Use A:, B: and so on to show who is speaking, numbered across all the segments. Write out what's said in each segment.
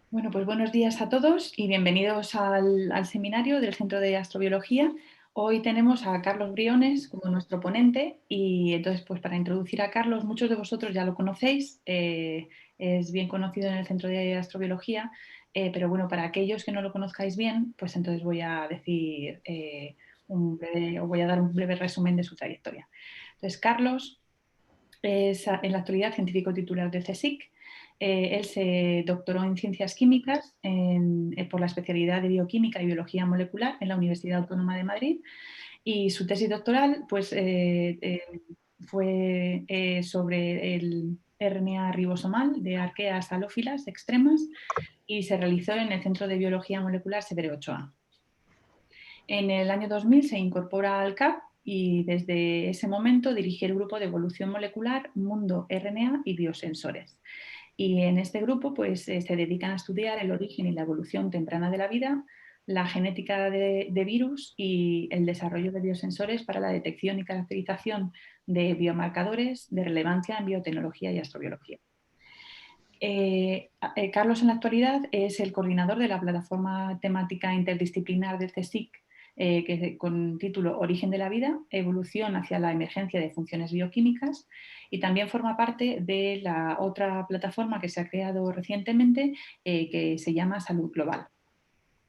A: Bueno, pues buenos días a todos y bienvenidos al seminario del Centro de Astrobiología. Hoy tenemos a Carlos Briones como nuestro ponente y entonces pues para introducir a Carlos, muchos de vosotros ya lo conocéis, es bien conocido en el Centro de Astrobiología, pero bueno, para aquellos que no lo conozcáis bien, pues entonces voy a decir os voy a dar un breve resumen de su trayectoria. Entonces, Carlos es en la actualidad científico titular del CSIC. Él se doctoró en Ciencias Químicas por la especialidad de Bioquímica y Biología Molecular en la Universidad Autónoma de Madrid y su tesis doctoral pues, fue sobre el RNA ribosomal de arqueas halófilas extremas y se realizó en el Centro de Biología Molecular Severo Ochoa. En el año 2000 se incorpora al CAP y desde ese momento dirige el grupo de evolución molecular Mundo RNA y Biosensores. Y en este grupo pues, se dedican a estudiar el origen y la evolución temprana de la vida, la genética de virus y el desarrollo de biosensores para la detección y caracterización de biomarcadores de relevancia en biotecnología y astrobiología. Carlos en la actualidad es el coordinador de la plataforma temática interdisciplinar del CSIC con título Origen de la vida, evolución hacia la emergencia de funciones bioquímicas y también forma parte de la otra plataforma que se ha creado recientemente que se llama Salud Global.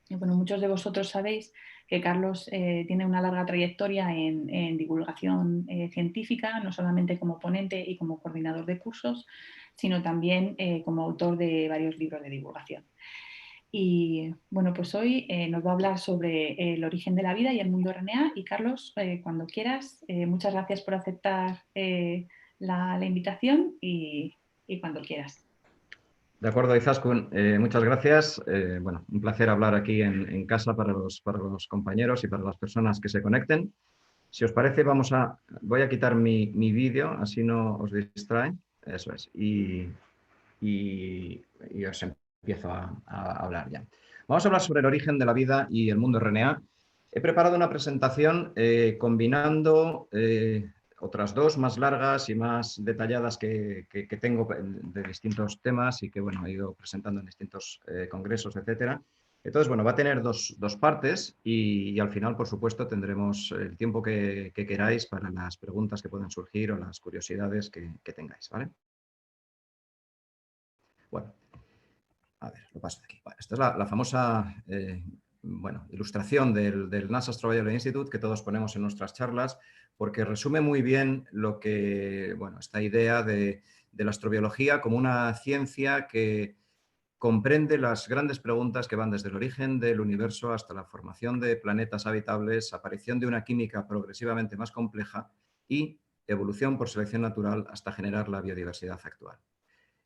A: Y bueno, muchos de vosotros sabéis que Carlos tiene una larga trayectoria en divulgación científica, no solamente como ponente y como coordinador de cursos, sino también como autor de varios libros de divulgación. Y bueno, pues hoy nos va a hablar sobre el origen de la vida y el mundo RNA. Y Carlos, cuando quieras, muchas gracias por aceptar la invitación y cuando quieras.
B: De acuerdo, Izaskun, muchas gracias. Bueno, un placer hablar aquí en casa para los compañeros y para las personas que se conecten. Si os parece, voy a quitar mi vídeo, así no os distrae. Eso es. Y os empiezo a hablar ya. Vamos a hablar sobre el origen de la vida y el mundo RNA. He preparado una presentación combinando otras dos más largas y más detalladas que tengo de distintos temas y que bueno, he ido presentando en distintos congresos, etcétera. Entonces, bueno, va a tener dos partes y al final, por supuesto, tendremos el tiempo que queráis para las preguntas que puedan surgir o las curiosidades que tengáis, ¿vale? Bueno, a ver, lo paso de aquí. Bueno, esta es la famosa bueno, ilustración del NASA Astrobiology Institute que todos ponemos en nuestras charlas porque resume muy bien lo que, bueno, esta idea de la astrobiología como una ciencia que comprende las grandes preguntas que van desde el origen del universo hasta la formación de planetas habitables, aparición de una química progresivamente más compleja y evolución por selección natural hasta generar la biodiversidad actual.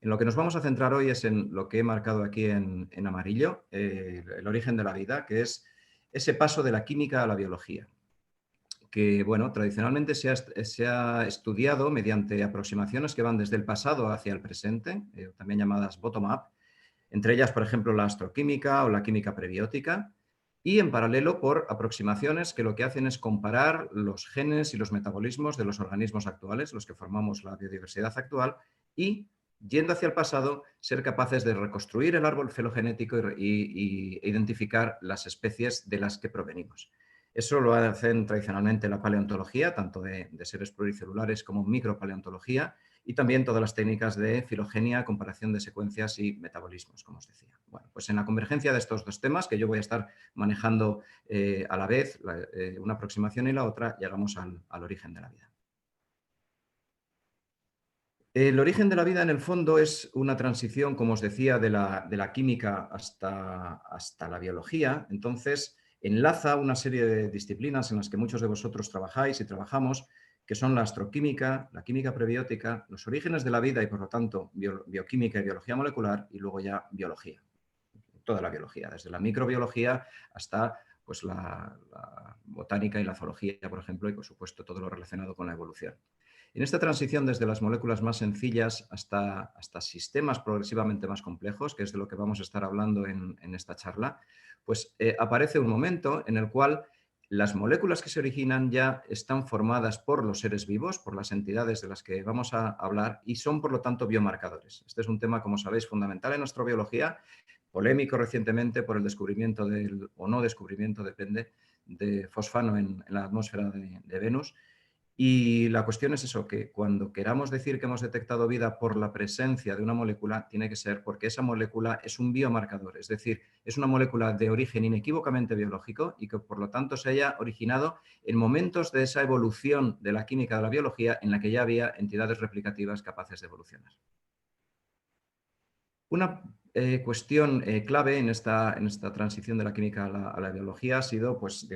B: En lo que nos vamos a centrar hoy es en lo que he marcado aquí en amarillo, el origen de la vida, que es ese paso de la química a la biología, que bueno, tradicionalmente se ha estudiado mediante aproximaciones que van desde el pasado hacia el presente, también llamadas bottom-up, entre ellas, por ejemplo, la astroquímica o la química prebiótica, y en paralelo por aproximaciones que lo que hacen es comparar los genes y los metabolismos de los organismos actuales, los que formamos la biodiversidad actual, y yendo hacia el pasado, ser capaces de reconstruir el árbol filogenético y identificar las especies de las que provenimos. Eso lo hacen tradicionalmente la paleontología, tanto de seres pluricelulares como micropaleontología, y también todas las técnicas de filogenia, comparación de secuencias y metabolismos, como os decía. Bueno, pues en la convergencia de estos dos temas, que yo voy a estar manejando a la vez, una aproximación y la otra, llegamos al origen de la vida. El origen de la vida, en el fondo, es una transición, como os decía, de la química hasta la biología. Entonces, enlaza una serie de disciplinas en las que muchos de vosotros trabajáis y trabajamos, que son la astroquímica, la química prebiótica, los orígenes de la vida y, por lo tanto, bioquímica y biología molecular, y luego ya biología, toda la biología, desde la microbiología hasta pues, la botánica y la zoología, por ejemplo, y, por supuesto, todo lo relacionado con la evolución. En esta transición desde las moléculas más sencillas hasta sistemas progresivamente más complejos, que es de lo que vamos a estar hablando en esta charla, pues aparece un momento en el cual las moléculas que se originan ya están formadas por los seres vivos, por las entidades de las que vamos a hablar, y son, por lo tanto, biomarcadores. Este es un tema, como sabéis, fundamental en astrobiología, polémico recientemente por el descubrimiento o no descubrimiento, depende, de fosfano en la atmósfera de Venus. Y la cuestión es eso, que cuando queramos decir que hemos detectado vida por la presencia de una molécula, tiene que ser porque esa molécula es un biomarcador, es decir, es una molécula de origen inequívocamente biológico y que por lo tanto se haya originado en momentos de esa evolución de la química de la biología en la que ya había entidades replicativas capaces de evolucionar. Una cuestión clave en esta transición de la química a la biología ha sido, pues,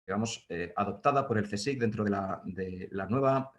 B: digamos, adoptada por el CSIC dentro de la nueva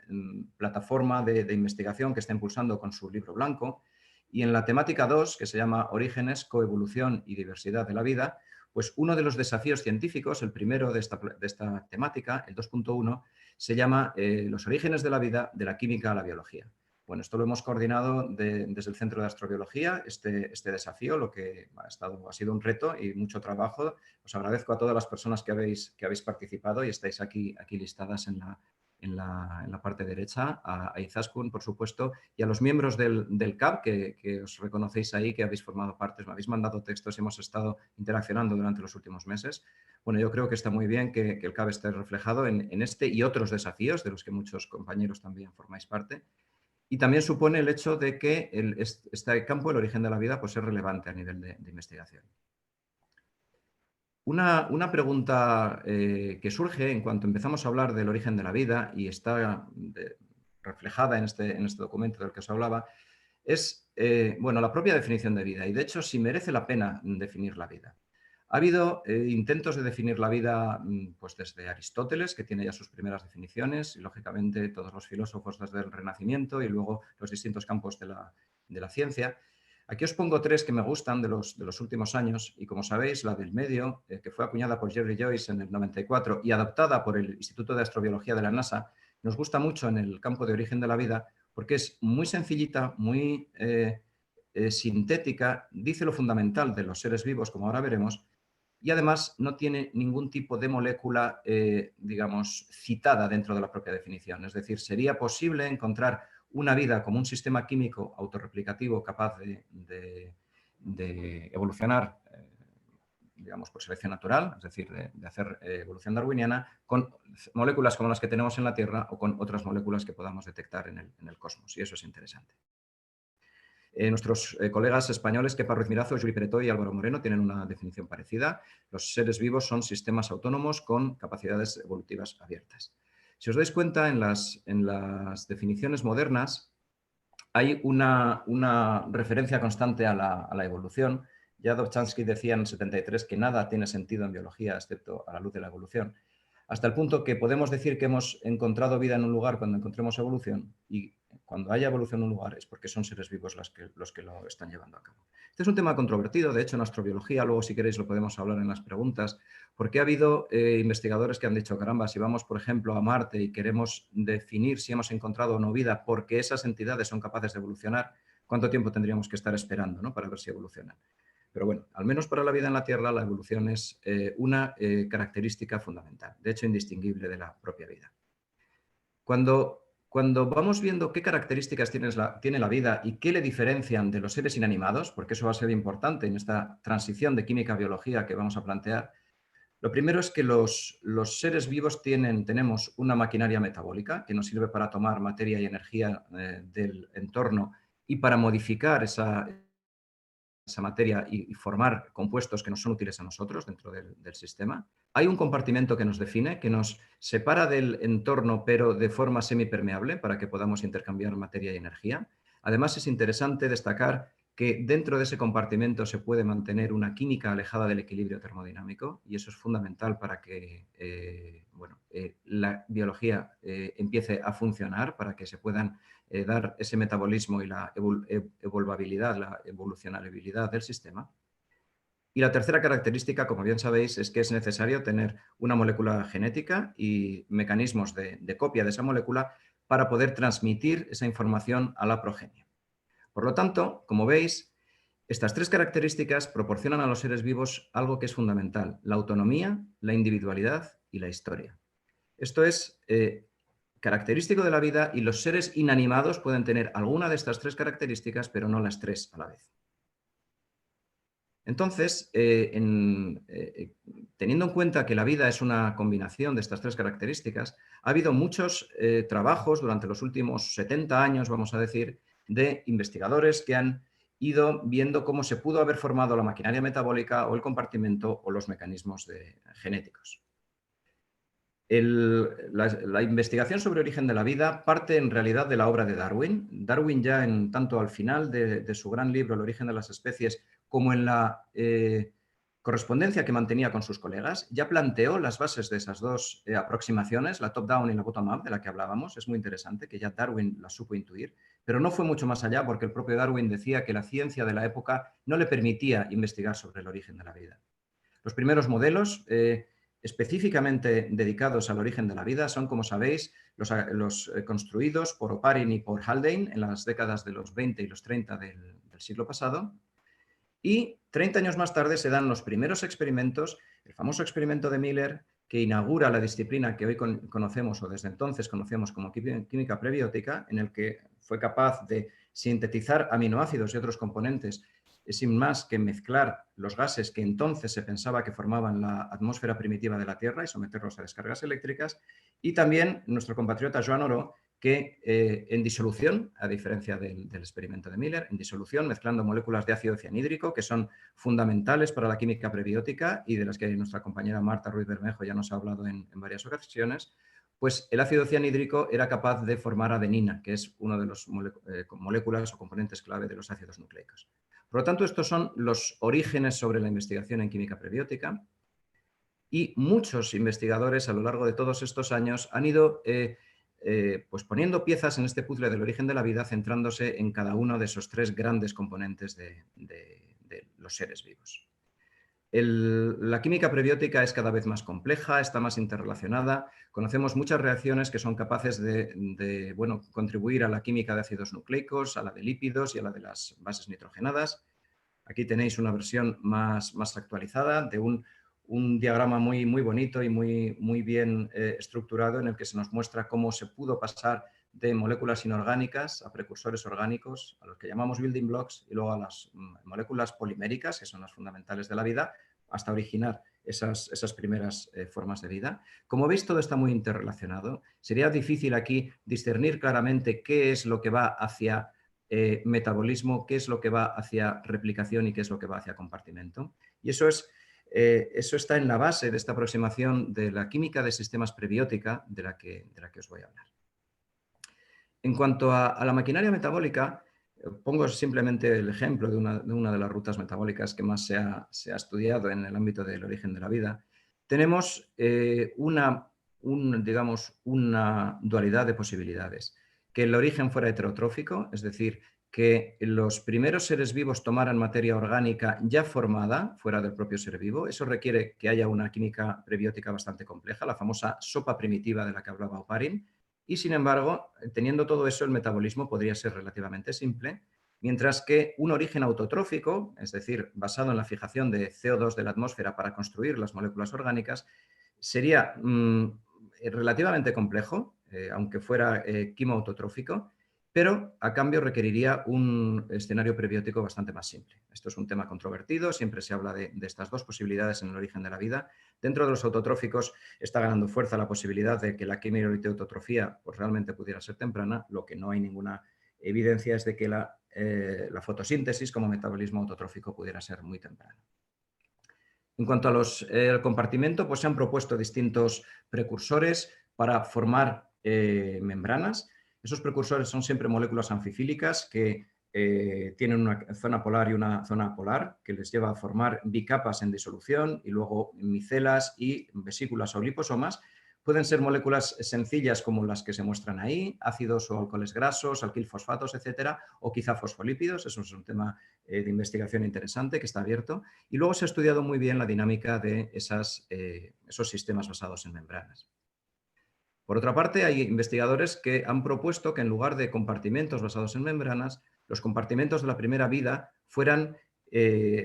B: plataforma de investigación que está impulsando con su libro blanco. Y en la temática 2, que se llama Orígenes, Coevolución y Diversidad de la Vida, pues uno de los desafíos científicos, el primero de esta temática, el 2.1, se llama Los orígenes de la vida, de la química a la biología. Bueno, esto lo hemos coordinado desde el Centro de Astrobiología, este desafío, lo que ha sido un reto y mucho trabajo. Os agradezco a todas las personas que habéis participado y estáis aquí listadas en la parte derecha, a Izaskun, por supuesto, y a los miembros del CAB, que os reconocéis ahí, que habéis formado parte, me habéis mandado textos y hemos estado interaccionando durante los últimos meses. Bueno, yo creo que está muy bien que el CAB esté reflejado en este y otros desafíos de los que muchos compañeros también formáis parte. Y también supone el hecho de que este campo, el origen de la vida, pues es relevante a nivel de investigación. Una pregunta que surge en cuanto empezamos a hablar del origen de la vida y está reflejada en este documento del que os hablaba, es bueno, la propia definición de vida y, de hecho, si merece la pena definir la vida. Ha habido intentos de definir la vida pues desde Aristóteles, que tiene ya sus primeras definiciones, y lógicamente todos los filósofos desde el Renacimiento y luego los distintos campos de la ciencia. Aquí os pongo tres que me gustan de los últimos años y, como sabéis, la del medio, que fue acuñada por Jerry Joyce en el 94 y adoptada por el Instituto de Astrobiología de la NASA, nos gusta mucho en el campo de origen de la vida porque es muy sencillita, muy sintética, dice lo fundamental de los seres vivos, como ahora veremos, y además no tiene ningún tipo de molécula, digamos, citada dentro de la propia definición. Es decir, sería posible encontrar una vida como un sistema químico autorreplicativo capaz de evolucionar, digamos, por selección natural, es decir, de hacer evolución darwiniana, con moléculas como las que tenemos en la Tierra o con otras moléculas que podamos detectar en el cosmos. Y eso es interesante. Nuestros colegas españoles, Kepa Ruiz Mirazo, Juli Peretó y Álvaro Moreno, tienen una definición parecida. Los seres vivos son sistemas autónomos con capacidades evolutivas abiertas. Si os dais cuenta, en las definiciones modernas hay una referencia constante a la evolución. Ya Dobzhansky decía en el 73 que nada tiene sentido en biología excepto a la luz de la evolución. Hasta el punto que podemos decir que hemos encontrado vida en un lugar cuando encontremos evolución, y cuando haya evolución en un lugar es porque son seres vivos los que lo están llevando a cabo. Este es un tema controvertido, de hecho en astrobiología, luego si queréis lo podemos hablar en las preguntas, porque ha habido investigadores que han dicho, caramba, si vamos por ejemplo a Marte y queremos definir si hemos encontrado o no vida porque esas entidades son capaces de evolucionar, ¿cuánto tiempo tendríamos que estar esperando, ¿no?, para ver si evolucionan? Pero bueno, al menos para la vida en la Tierra, la evolución es una característica fundamental, de hecho indistinguible de la propia vida. Cuando vamos viendo qué características tiene la vida y qué le diferencian de los seres inanimados, porque eso va a ser importante en esta transición de química a biología que vamos a plantear, lo primero es que los seres vivos tenemos una maquinaria metabólica que nos sirve para tomar materia y energía del entorno y para modificar esa materia y formar compuestos que nos son útiles a nosotros dentro del sistema. Hay un compartimento que nos define, que nos separa del entorno, pero de forma semipermeable para que podamos intercambiar materia y energía. Además, es interesante destacar que dentro de ese compartimento se puede mantener una química alejada del equilibrio termodinámico, y eso es fundamental para que la biología empiece a funcionar, para que se puedan dar ese metabolismo y la evolvabilidad, la evolucionabilidad del sistema. Y la tercera característica, como bien sabéis, es que es necesario tener una molécula genética y mecanismos de copia de esa molécula para poder transmitir esa información a la progenie. Por lo tanto, como veis, estas tres características proporcionan a los seres vivos algo que es fundamental: la autonomía, la individualidad y la historia. Esto es característico de la vida, y los seres inanimados pueden tener alguna de estas tres características, pero no las tres a la vez. Entonces, teniendo en cuenta que la vida es una combinación de estas tres características, ha habido muchos trabajos durante los últimos 70 años, vamos a decir, de investigadores que han ido viendo cómo se pudo haber formado la maquinaria metabólica o el compartimento o los mecanismos genéticos. La investigación sobre origen de la vida parte en realidad de la obra de Darwin. Darwin ya tanto al final de su gran libro El origen de las especies como en la correspondencia que mantenía con sus colegas, ya planteó las bases de esas dos aproximaciones, la top-down y la bottom-up de la que hablábamos. Es muy interesante que ya Darwin las supo intuir, pero no fue mucho más allá porque el propio Darwin decía que la ciencia de la época no le permitía investigar sobre el origen de la vida. Los primeros modelos específicamente dedicados al origen de la vida son, como sabéis, los construidos por Oparin y por Haldane en las décadas de los 20 y los 30 del siglo pasado. Y 30 años más tarde se dan los primeros experimentos, el famoso experimento de Miller, que inaugura la disciplina que hoy conocemos o desde entonces conocemos como química prebiótica, en el que fue capaz de sintetizar aminoácidos y otros componentes sin más que mezclar los gases que entonces se pensaba que formaban la atmósfera primitiva de la Tierra y someterlos a descargas eléctricas. Y también nuestro compatriota Joan Oró, que en disolución, a diferencia del experimento de Miller, en disolución, mezclando moléculas de ácido cianhídrico, que son fundamentales para la química prebiótica y de las que nuestra compañera Marta Ruiz Bermejo ya nos ha hablado en varias ocasiones, pues el ácido cianhídrico era capaz de formar adenina, que es una de las moléculas o componentes clave de los ácidos nucleicos. Por lo tanto, estos son los orígenes sobre la investigación en química prebiótica y muchos investigadores a lo largo de todos estos años han ido pues poniendo piezas en este puzzle del origen de la vida, centrándose en cada uno de esos tres grandes componentes de los seres vivos. La química prebiótica es cada vez más compleja, está más interrelacionada. Conocemos muchas reacciones que son capaces de contribuir a la química de ácidos nucleicos, a la de lípidos y a la de las bases nitrogenadas. Aquí tenéis una versión más actualizada de un diagrama muy bonito y muy bien estructurado en el que se nos muestra cómo se pudo pasar de moléculas inorgánicas a precursores orgánicos, a los que llamamos building blocks, y luego a las moléculas poliméricas, que son las fundamentales de la vida, hasta originar esas primeras formas de vida. Como veis, todo está muy interrelacionado. Sería difícil aquí discernir claramente qué es lo que va hacia metabolismo, qué es lo que va hacia replicación y qué es lo que va hacia compartimento. Y eso está en la base de esta aproximación de la química de sistemas prebiótica de la que os voy a hablar. En cuanto a la maquinaria metabólica, pongo simplemente el ejemplo de una de las rutas metabólicas que más se ha estudiado en el ámbito del origen de la vida. Tenemos una dualidad de posibilidades. Que el origen fuera heterotrófico, es decir, que los primeros seres vivos tomaran materia orgánica ya formada fuera del propio ser vivo. Eso requiere que haya una química prebiótica bastante compleja, la famosa sopa primitiva de la que hablaba Oparin. Y sin embargo, teniendo todo eso, el metabolismo podría ser relativamente simple, mientras que un origen autotrófico, es decir, basado en la fijación de CO2 de la atmósfera para construir las moléculas orgánicas, sería relativamente complejo, aunque fuera quimoautotrófico, pero a cambio requeriría un escenario prebiótico bastante más simple. Esto es un tema controvertido, siempre se habla de estas dos posibilidades en el origen de la vida. Dentro de los autotróficos está ganando fuerza la posibilidad de que la quimioliteotrofía pues, realmente pudiera ser temprana. Lo que no hay ninguna evidencia es de que la fotosíntesis como metabolismo autotrófico pudiera ser muy temprano. En cuanto al compartimento, pues se han propuesto distintos precursores para formar membranas. Esos precursores son siempre moléculas anfifílicas que tienen una zona polar y una zona polar que les lleva a formar bicapas en disolución y luego micelas y vesículas o liposomas. Pueden ser moléculas sencillas como las que se muestran ahí, ácidos o alcoholes grasos, alquilfosfatos, etcétera, o quizá fosfolípidos. Eso es un tema de investigación interesante que está abierto. Y luego se ha estudiado muy bien la dinámica de esos sistemas basados en membranas. Por otra parte, hay investigadores que han propuesto que en lugar de compartimentos basados en membranas, los compartimentos de la primera vida fueran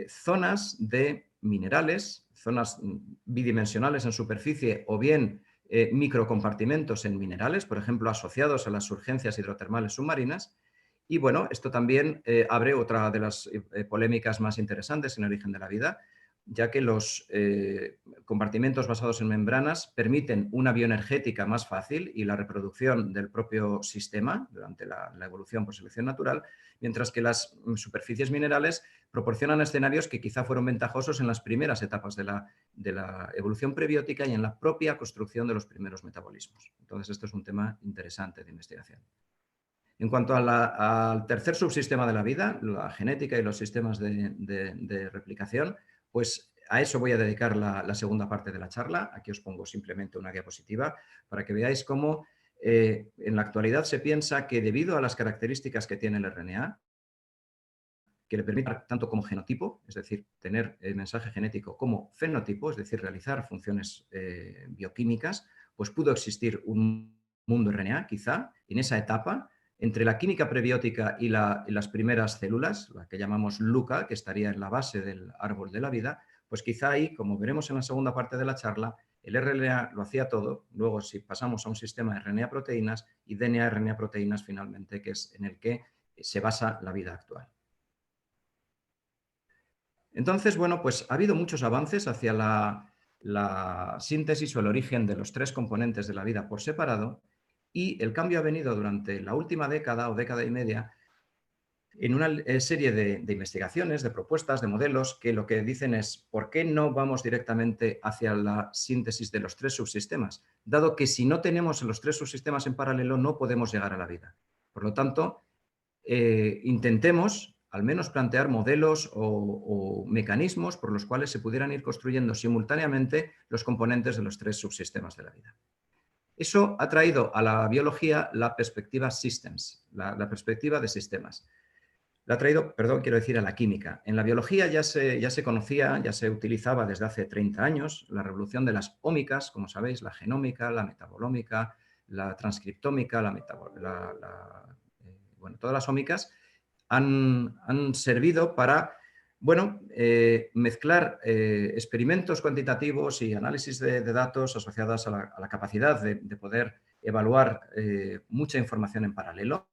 B: zonas de minerales, zonas bidimensionales en superficie o bien microcompartimentos en minerales, por ejemplo, asociados a las surgencias hidrotermales submarinas, Y bueno, esto también abre otra de las polémicas más interesantes en el origen de la vida, ya que los compartimentos basados en membranas permiten una bioenergética más fácil y la reproducción del propio sistema durante la evolución por selección natural, mientras que las superficies minerales proporcionan escenarios que quizá fueron ventajosos en las primeras etapas de la evolución prebiótica y en la propia construcción de los primeros metabolismos. Entonces, esto es un tema interesante de investigación. En cuanto al tercer subsistema de la vida, la genética y los sistemas de replicación, pues a eso voy a dedicar la segunda parte de la charla. Aquí os pongo simplemente una diapositiva para que veáis cómo en la actualidad se piensa que debido a las características que tiene el RNA, que le permite tanto como genotipo, es decir, tener el mensaje genético, como fenotipo, es decir, realizar funciones bioquímicas, pues pudo existir un mundo RNA, quizá, en esa etapa, entre la química prebiótica y las primeras células, la que llamamos LUCA, que estaría en la base del árbol de la vida, pues quizá ahí, como veremos en la segunda parte de la charla, el RNA lo hacía todo. Luego, si pasamos a un sistema de RNA-proteínas y DNA-RNA-proteínas finalmente, que es en el que se basa la vida actual. Entonces, bueno, pues ha habido muchos avances hacia la síntesis o el origen de los tres componentes de la vida por separado, y el cambio ha venido durante la última década o década y media en una serie de investigaciones, de propuestas, de modelos, que lo que dicen es ¿por qué no vamos directamente hacia la síntesis de los tres subsistemas? Dado que si no tenemos los tres subsistemas en paralelo no podemos llegar a la vida. Por lo tanto, intentemos al menos plantear modelos o mecanismos por los cuales se pudieran ir construyendo simultáneamente los componentes de los tres subsistemas de la vida. Eso ha traído a la biología la perspectiva systems, la perspectiva de sistemas. La ha traído, perdón, quiero decir, a la química. En la biología ya se conocía, ya se utilizaba desde hace 30 años la revolución de las ómicas, como sabéis, la genómica, la metabolómica, la transcriptómica, bueno, todas las ómicas han servido para, bueno, mezclar experimentos cuantitativos y análisis de datos asociados a la capacidad de poder evaluar mucha información en paralelo.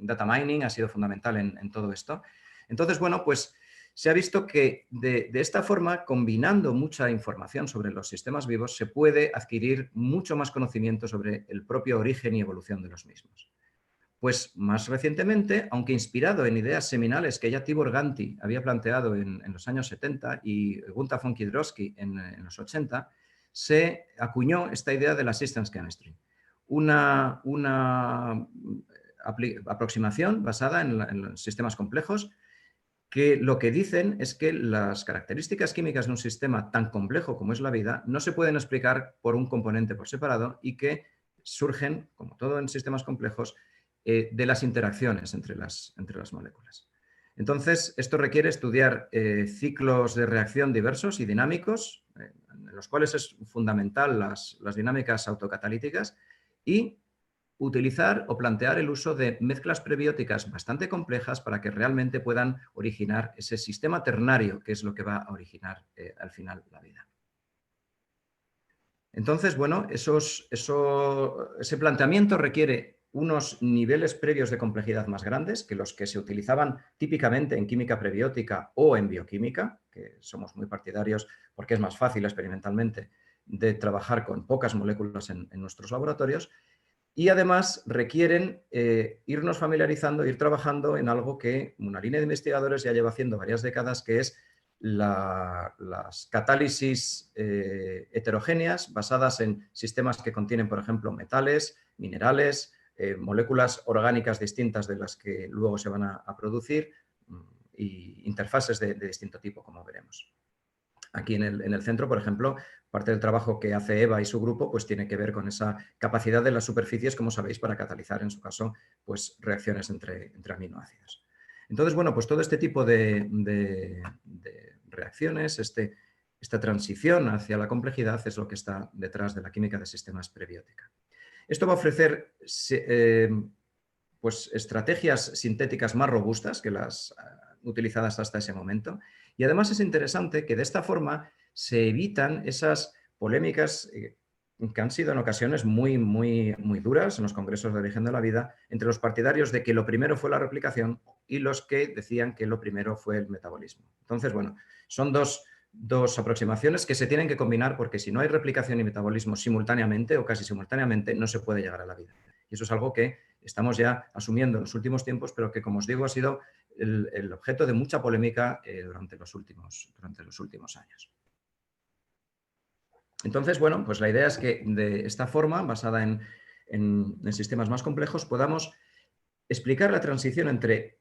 B: Data mining ha sido fundamental en todo esto. Entonces, bueno, pues se ha visto que de esta forma, combinando mucha información sobre los sistemas vivos, se puede adquirir mucho más conocimiento sobre el propio origen y evolución de los mismos. Pues más recientemente, aunque inspirado en ideas seminales que ya Tibor Ganti había planteado en los años 70 y Gunther von Kidrowski en los 80, se acuñó esta idea de la systems chemistry. Una aproximación basada en los sistemas complejos que lo que dicen es que las características químicas de un sistema tan complejo como es la vida no se pueden explicar por un componente por separado y que surgen, como todo en sistemas complejos, de las interacciones entre las moléculas. Entonces, esto requiere estudiar ciclos de reacción diversos y dinámicos, en los cuales es fundamental las dinámicas autocatalíticas, y utilizar o plantear el uso de mezclas prebióticas bastante complejas para que realmente puedan originar ese sistema ternario, que es lo que va a originar al final la vida. Entonces, bueno, ese planteamiento requiere unos niveles previos de complejidad más grandes que los que se utilizaban típicamente en química prebiótica o en bioquímica, que somos muy partidarios porque es más fácil experimentalmente de trabajar con pocas moléculas en nuestros laboratorios. Y además requieren irnos familiarizando, ir trabajando en algo que una línea de investigadores ya lleva haciendo varias décadas, que es las catálisis heterogéneas basadas en sistemas que contienen, por ejemplo, metales, minerales, moléculas orgánicas distintas de las que luego se van a producir y interfaces de distinto tipo, como veremos. Aquí en el centro, por ejemplo, parte del trabajo que hace Eva y su grupo pues tiene que ver con esa capacidad de las superficies, como sabéis, para catalizar, en su caso, pues reacciones entre aminoácidos. Entonces, bueno, pues todo este tipo de reacciones, esta transición hacia la complejidad es lo que está detrás de la química de sistemas prebiótica. Esto va a ofrecer pues, estrategias sintéticas más robustas que las utilizadas hasta ese momento. Y además es interesante que de esta forma se evitan esas polémicas que han sido en ocasiones muy, muy, muy duras en los congresos de origen de la vida, entre los partidarios de que lo primero fue la replicación y los que decían que lo primero fue el metabolismo. Entonces, bueno, son dos aproximaciones que se tienen que combinar porque si no hay replicación y metabolismo simultáneamente o casi simultáneamente, no se puede llegar a la vida. Y eso es algo que estamos ya asumiendo en los últimos tiempos, pero que, como os digo, ha sido el objeto de mucha polémica durante los últimos años. Entonces, bueno, pues la idea es que de esta forma, basada en sistemas más complejos, podamos explicar la transición entre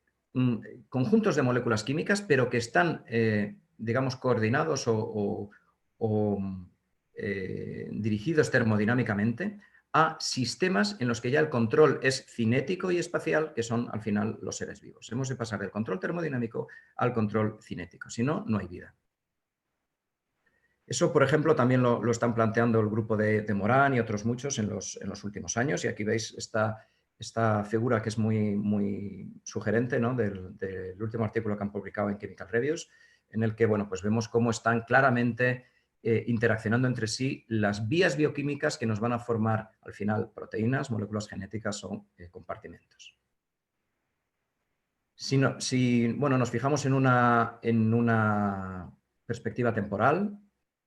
B: conjuntos de moléculas químicas, pero que están, digamos, coordinados o dirigidos termodinámicamente a sistemas en los que ya el control es cinético y espacial, que son al final los seres vivos. Hemos de pasar del control termodinámico al control cinético, si no, no hay vida. Eso, por ejemplo, también lo están planteando el grupo de Morán y otros muchos en los últimos años. Y aquí veis esta figura que es muy, muy sugerente, ¿no?, del último artículo que han publicado en Chemical Reviews, en el que, bueno, pues vemos cómo están claramente interaccionando entre sí las vías bioquímicas que nos van a formar al final proteínas, moléculas genéticas o compartimentos. Si bueno, nos fijamos en una perspectiva temporal,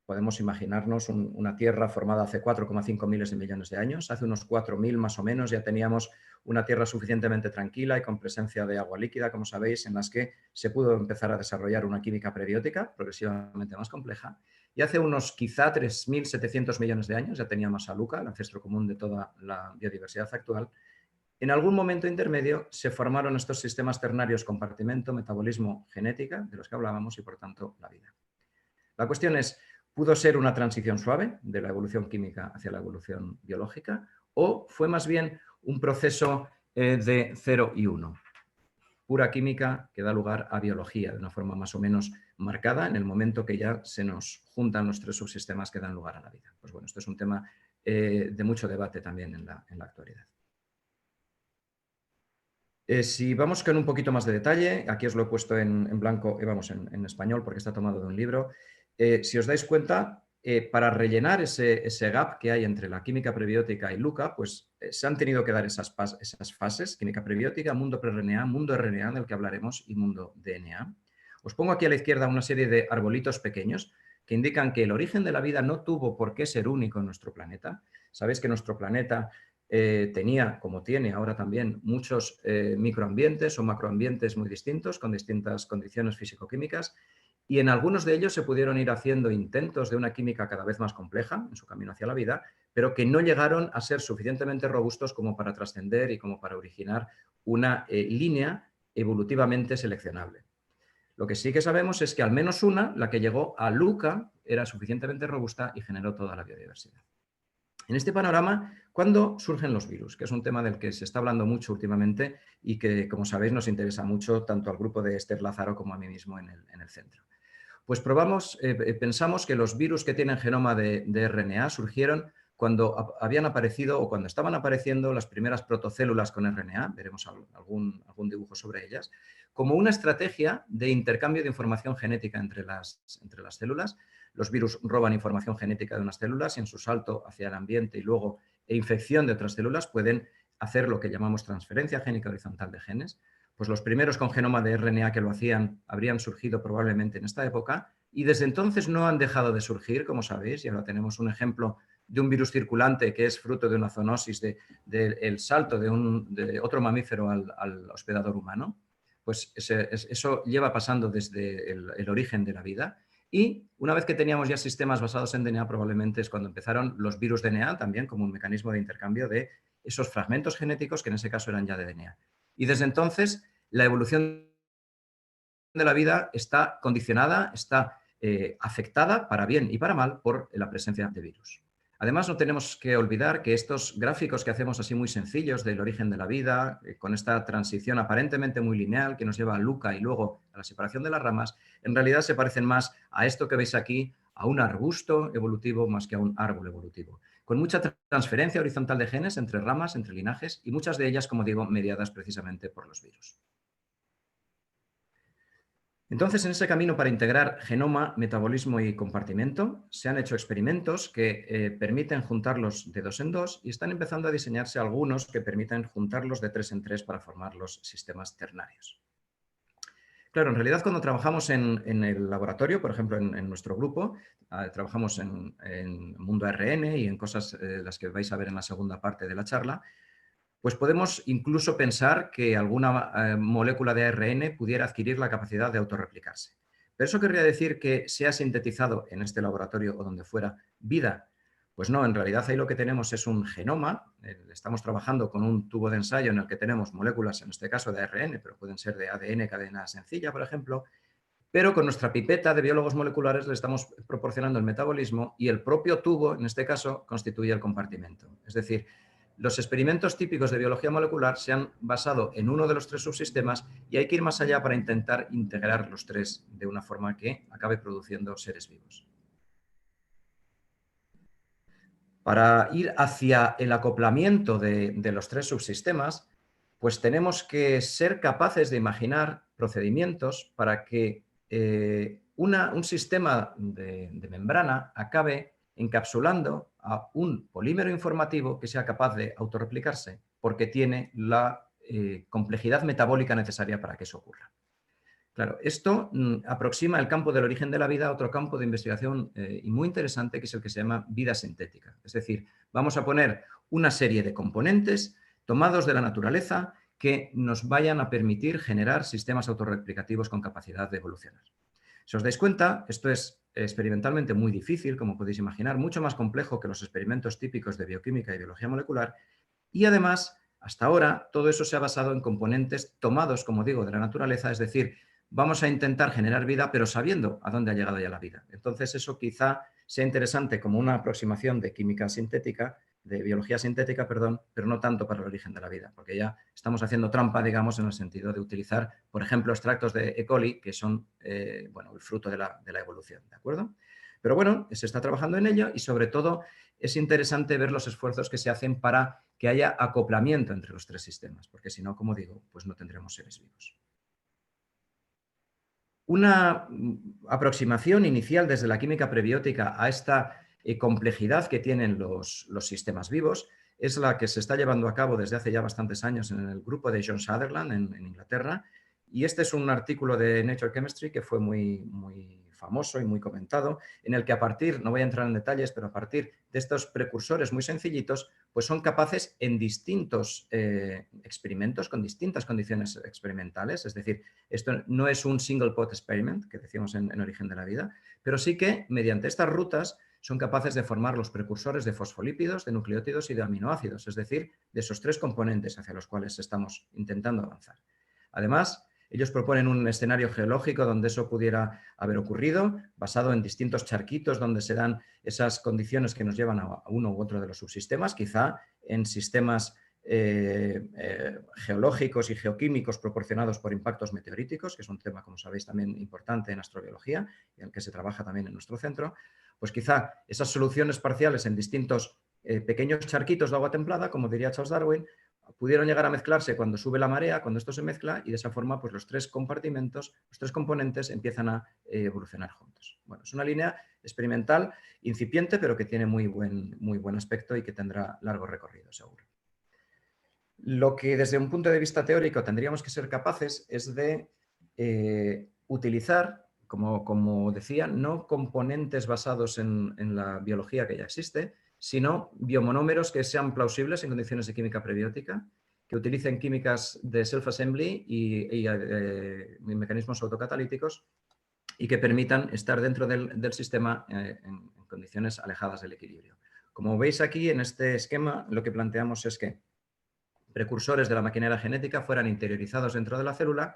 B: podemos imaginarnos una Tierra formada hace 4,5 miles de millones de años. Hace unos 4.000 más o menos ya teníamos una Tierra suficientemente tranquila y con presencia de agua líquida, como sabéis, en las que se pudo empezar a desarrollar una química prebiótica progresivamente más compleja. Y hace unos quizá 3.700 millones de años ya teníamos a Luca, el ancestro común de toda la biodiversidad actual. En algún momento intermedio se formaron estos sistemas ternarios compartimento, metabolismo, genética, de los que hablábamos, y por tanto la vida. La cuestión es, ¿pudo ser una transición suave de la evolución química hacia la evolución biológica o fue más bien un proceso de 0 y 1? Pura química que da lugar a biología de una forma más o menos marcada en el momento que ya se nos juntan los tres subsistemas que dan lugar a la vida. Pues bueno, esto es un tema de mucho debate también en la actualidad. Si vamos con un poquito más de detalle, aquí os lo he puesto en blanco, vamos, en español porque está tomado de un libro. Si os dais cuenta, para rellenar ese gap que hay entre la química prebiótica y Luca, pues se han tenido que dar esas fases, química prebiótica, mundo pre-RNA, mundo RNA, del que hablaremos, y mundo DNA. Os pongo aquí a la izquierda una serie de arbolitos pequeños que indican que el origen de la vida no tuvo por qué ser único en nuestro planeta. Sabéis que nuestro planeta tenía, como tiene ahora también, muchos microambientes o macroambientes muy distintos, con distintas condiciones físico-químicas, y en algunos de ellos se pudieron ir haciendo intentos de una química cada vez más compleja en su camino hacia la vida, pero que no llegaron a ser suficientemente robustos como para trascender y como para originar una línea evolutivamente seleccionable. Lo que sí que sabemos es que al menos una, la que llegó a Luca, era suficientemente robusta y generó toda la biodiversidad. En este panorama, ¿cuándo surgen los virus? Que es un tema del que se está hablando mucho últimamente y que, como sabéis, nos interesa mucho tanto al grupo de Esther Lázaro como a mí mismo en el centro. Pues pensamos que los virus que tienen genoma de RNA surgieron cuando habían aparecido o cuando estaban apareciendo las primeras protocélulas con RNA, veremos algún dibujo sobre ellas, como una estrategia de intercambio de información genética entre las células. Los virus roban información genética de unas células y en su salto hacia el ambiente y luego infección de otras células pueden hacer lo que llamamos transferencia génica horizontal de genes. Pues los primeros con genoma de RNA que lo hacían habrían surgido probablemente en esta época y desde entonces no han dejado de surgir, como sabéis, y ahora tenemos un ejemplo de un virus circulante que es fruto de una zoonosis del salto de otro mamífero al hospedador humano. Pues eso lleva pasando desde el origen de la vida. Y una vez que teníamos ya sistemas basados en DNA, probablemente es cuando empezaron los virus DNA también como un mecanismo de intercambio de esos fragmentos genéticos que en ese caso eran ya de DNA. Y desde entonces la evolución de la vida está condicionada, está afectada para bien y para mal por la presencia de virus. Además, no tenemos que olvidar que estos gráficos que hacemos así muy sencillos del origen de la vida, con esta transición aparentemente muy lineal que nos lleva a Luca y luego a la separación de las ramas, en realidad se parecen más a esto que veis aquí, a un arbusto evolutivo más que a un árbol evolutivo, con mucha transferencia horizontal de genes entre ramas, entre linajes, y muchas de ellas, como digo, mediadas precisamente por los virus. Entonces, en ese camino para integrar genoma, metabolismo y compartimento, se han hecho experimentos que permiten juntarlos de 2 en 2 y están empezando a diseñarse algunos que permiten juntarlos de 3 en 3 para formar los sistemas ternarios. Claro, en realidad cuando trabajamos en el laboratorio, por ejemplo en nuestro grupo, trabajamos en mundo ARN y en cosas las que vais a ver en la segunda parte de la charla, pues podemos incluso pensar que alguna molécula de ARN pudiera adquirir la capacidad de autorreplicarse. Pero eso querría decir que se ha sintetizado en este laboratorio o donde fuera vida. Pues no, en realidad ahí lo que tenemos es un genoma. Estamos trabajando con un tubo de ensayo en el que tenemos moléculas, en este caso de ARN, pero pueden ser de ADN, cadena sencilla, por ejemplo. Pero con nuestra pipeta de biólogos moleculares le estamos proporcionando el metabolismo y el propio tubo, en este caso, constituye el compartimento. Es decir, los experimentos típicos de biología molecular se han basado en uno de los 3 subsistemas y hay que ir más allá para intentar integrar los 3 de una forma que acabe produciendo seres vivos. Para ir hacia el acoplamiento de los 3 subsistemas, pues tenemos que ser capaces de imaginar procedimientos para que un sistema de membrana acabe encapsulando a un polímero informativo que sea capaz de autorreplicarse porque tiene la complejidad metabólica necesaria para que eso ocurra. Claro, esto aproxima el campo del origen de la vida a otro campo de investigación y muy interesante, que es el que se llama vida sintética. Es decir, vamos a poner una serie de componentes tomados de la naturaleza que nos vayan a permitir generar sistemas autorreplicativos con capacidad de evolucionar. Si os dais cuenta, esto es experimentalmente muy difícil, como podéis imaginar, mucho más complejo que los experimentos típicos de bioquímica y biología molecular, y además, hasta ahora, todo eso se ha basado en componentes tomados, como digo, de la naturaleza, es decir, vamos a intentar generar vida, pero sabiendo a dónde ha llegado ya la vida. Entonces, eso quizá sea interesante como una aproximación de química sintética, de biología sintética, perdón, pero no tanto para el origen de la vida, porque ya estamos haciendo trampa, digamos, en el sentido de utilizar, por ejemplo, extractos de E. coli, que son bueno, el fruto de la evolución, ¿de acuerdo? Pero bueno, se está trabajando en ello y sobre todo es interesante ver los esfuerzos que se hacen para que haya acoplamiento entre los 3 sistemas, porque si no, como digo, pues no tendremos seres vivos. Una aproximación inicial desde la química prebiótica a esta complejidad que tienen los sistemas vivos es la que se está llevando a cabo desde hace ya bastantes años en el grupo de John Sutherland en Inglaterra. Y este es un artículo de Nature Chemistry que fue muy famoso y muy comentado, en el que a partir, no voy a entrar en detalles, pero a partir de estos precursores muy sencillitos, pues son capaces en distintos experimentos, con distintas condiciones experimentales, es decir, esto no es un single pot experiment, que decíamos en Origen de la Vida, pero sí que mediante estas rutas son capaces de formar los precursores de fosfolípidos, de nucleótidos y de aminoácidos, es decir, de esos 3 componentes hacia los cuales estamos intentando avanzar. Además, ellos proponen un escenario geológico donde eso pudiera haber ocurrido, basado en distintos charquitos donde se dan esas condiciones que nos llevan a uno u otro de los subsistemas, quizá en sistemas geológicos y geoquímicos proporcionados por impactos meteoríticos, que es un tema, como sabéis, también importante en astrobiología y en el que se trabaja también en nuestro centro, pues quizá esas soluciones parciales en distintos pequeños charquitos de agua templada, como diría Charles Darwin, pudieron llegar a mezclarse cuando sube la marea, cuando esto se mezcla, y de esa forma pues los 3 compartimentos, los 3 componentes empiezan a evolucionar juntos. Bueno, es una línea experimental incipiente, pero que tiene muy buen aspecto y que tendrá largo recorrido, seguro. Lo que desde un punto de vista teórico tendríamos que ser capaces es de utilizar, como decía, no componentes basados en la biología que ya existe, sino biomonómeros que sean plausibles en condiciones de química prebiótica, que utilicen químicas de self-assembly y mecanismos autocatalíticos y que permitan estar dentro del sistema en condiciones alejadas del equilibrio. Como veis aquí en este esquema, lo que planteamos es que precursores de la maquinaria genética fueran interiorizados dentro de la célula,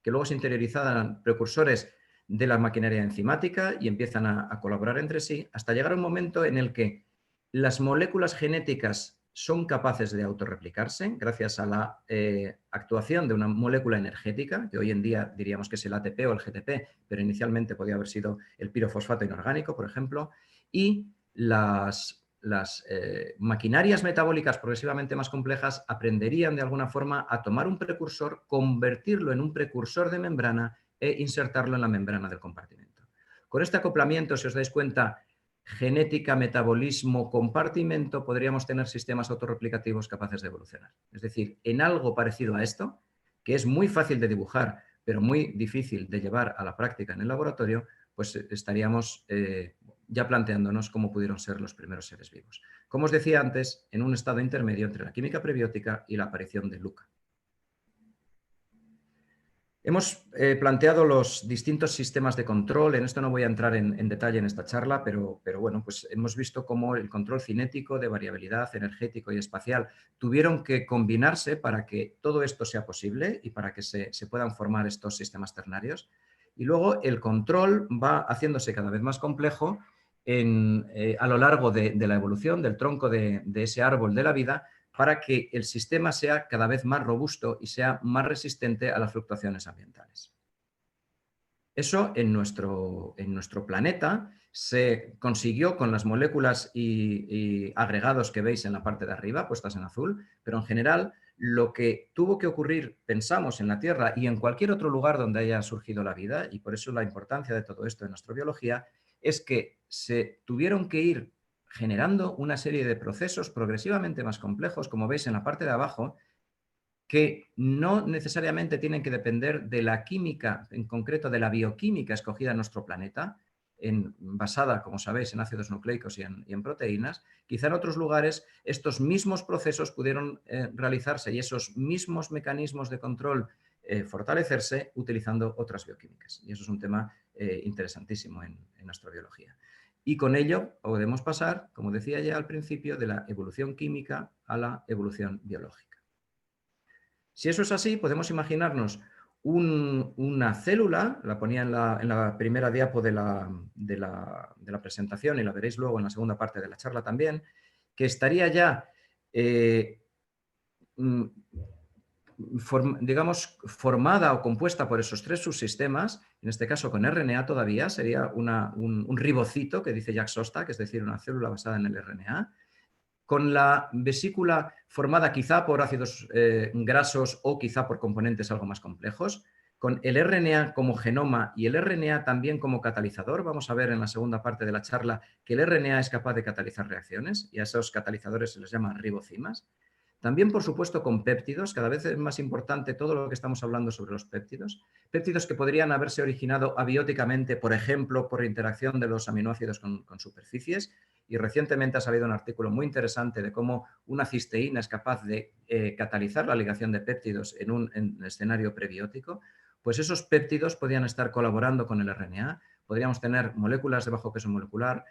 B: que luego se interiorizaran precursores de la maquinaria enzimática y empiezan a colaborar entre sí, hasta llegar a un momento en el que las moléculas genéticas son capaces de autorreplicarse gracias a la actuación de una molécula energética, que hoy en día diríamos que es el ATP o el GTP, pero inicialmente podía haber sido el pirofosfato inorgánico, por ejemplo, y las maquinarias metabólicas progresivamente más complejas aprenderían de alguna forma a tomar un precursor, convertirlo en un precursor de membrana e insertarlo en la membrana del compartimento. Con este acoplamiento, si os dais cuenta, genética, metabolismo, compartimento, podríamos tener sistemas autorreplicativos capaces de evolucionar. Es decir, en algo parecido a esto, que es muy fácil de dibujar, pero muy difícil de llevar a la práctica en el laboratorio, pues estaríamos ya planteándonos cómo pudieron ser los primeros seres vivos. Como os decía antes, en un estado intermedio entre la química prebiótica y la aparición de LUCA. Hemos planteado los distintos sistemas de control. En esto no voy a entrar en detalle en esta charla, pero bueno, pues hemos visto cómo el control cinético, de variabilidad, energético y espacial tuvieron que combinarse para que todo esto sea posible y para que se puedan formar estos sistemas ternarios. Y luego el control va haciéndose cada vez más complejo a lo largo de la evolución, del tronco de ese árbol de la vida, para que el sistema sea cada vez más robusto y sea más resistente a las fluctuaciones ambientales. Eso en nuestro planeta se consiguió con las moléculas y agregados que veis en la parte de arriba, puestas en azul, pero en general lo que tuvo que ocurrir, pensamos, en la Tierra y en cualquier otro lugar donde haya surgido la vida, y por eso la importancia de todo esto en astrobiología, es que se tuvieron que ir generando una serie de procesos progresivamente más complejos, como veis en la parte de abajo, que no necesariamente tienen que depender de la química, en concreto de la bioquímica escogida en nuestro planeta, basada, como sabéis, en ácidos nucleicos y en proteínas. Quizá en otros lugares estos mismos procesos pudieron realizarse y esos mismos mecanismos de control fortalecerse utilizando otras bioquímicas. Y eso es un tema interesantísimo en astrobiología. Y con ello podemos pasar, como decía ya al principio, de la evolución química a la evolución biológica. Si eso es así, podemos imaginarnos una célula, la ponía en la primera diapo de la presentación y la veréis luego en la segunda parte de la charla también, que estaría ya, digamos, formada o compuesta por esos tres subsistemas, en este caso con RNA todavía, sería un ribocito que dice Jack Szostak, es decir, una célula basada en el RNA, con la vesícula formada quizá por ácidos grasos o quizá por componentes algo más complejos, con el RNA como genoma y el RNA también como catalizador. Vamos a ver en la segunda parte de la charla que el RNA es capaz de catalizar reacciones y a esos catalizadores se les llama ribocimas. También, por supuesto, con péptidos. Cada vez es más importante todo lo que estamos hablando sobre los péptidos. Péptidos que podrían haberse originado abióticamente, por ejemplo, por interacción de los aminoácidos con superficies. Y recientemente ha salido un artículo muy interesante de cómo una cisteína es capaz de catalizar la ligación de péptidos en un escenario prebiótico. Pues esos péptidos podrían estar colaborando con el RNA. Podríamos tener moléculas de bajo peso molecular,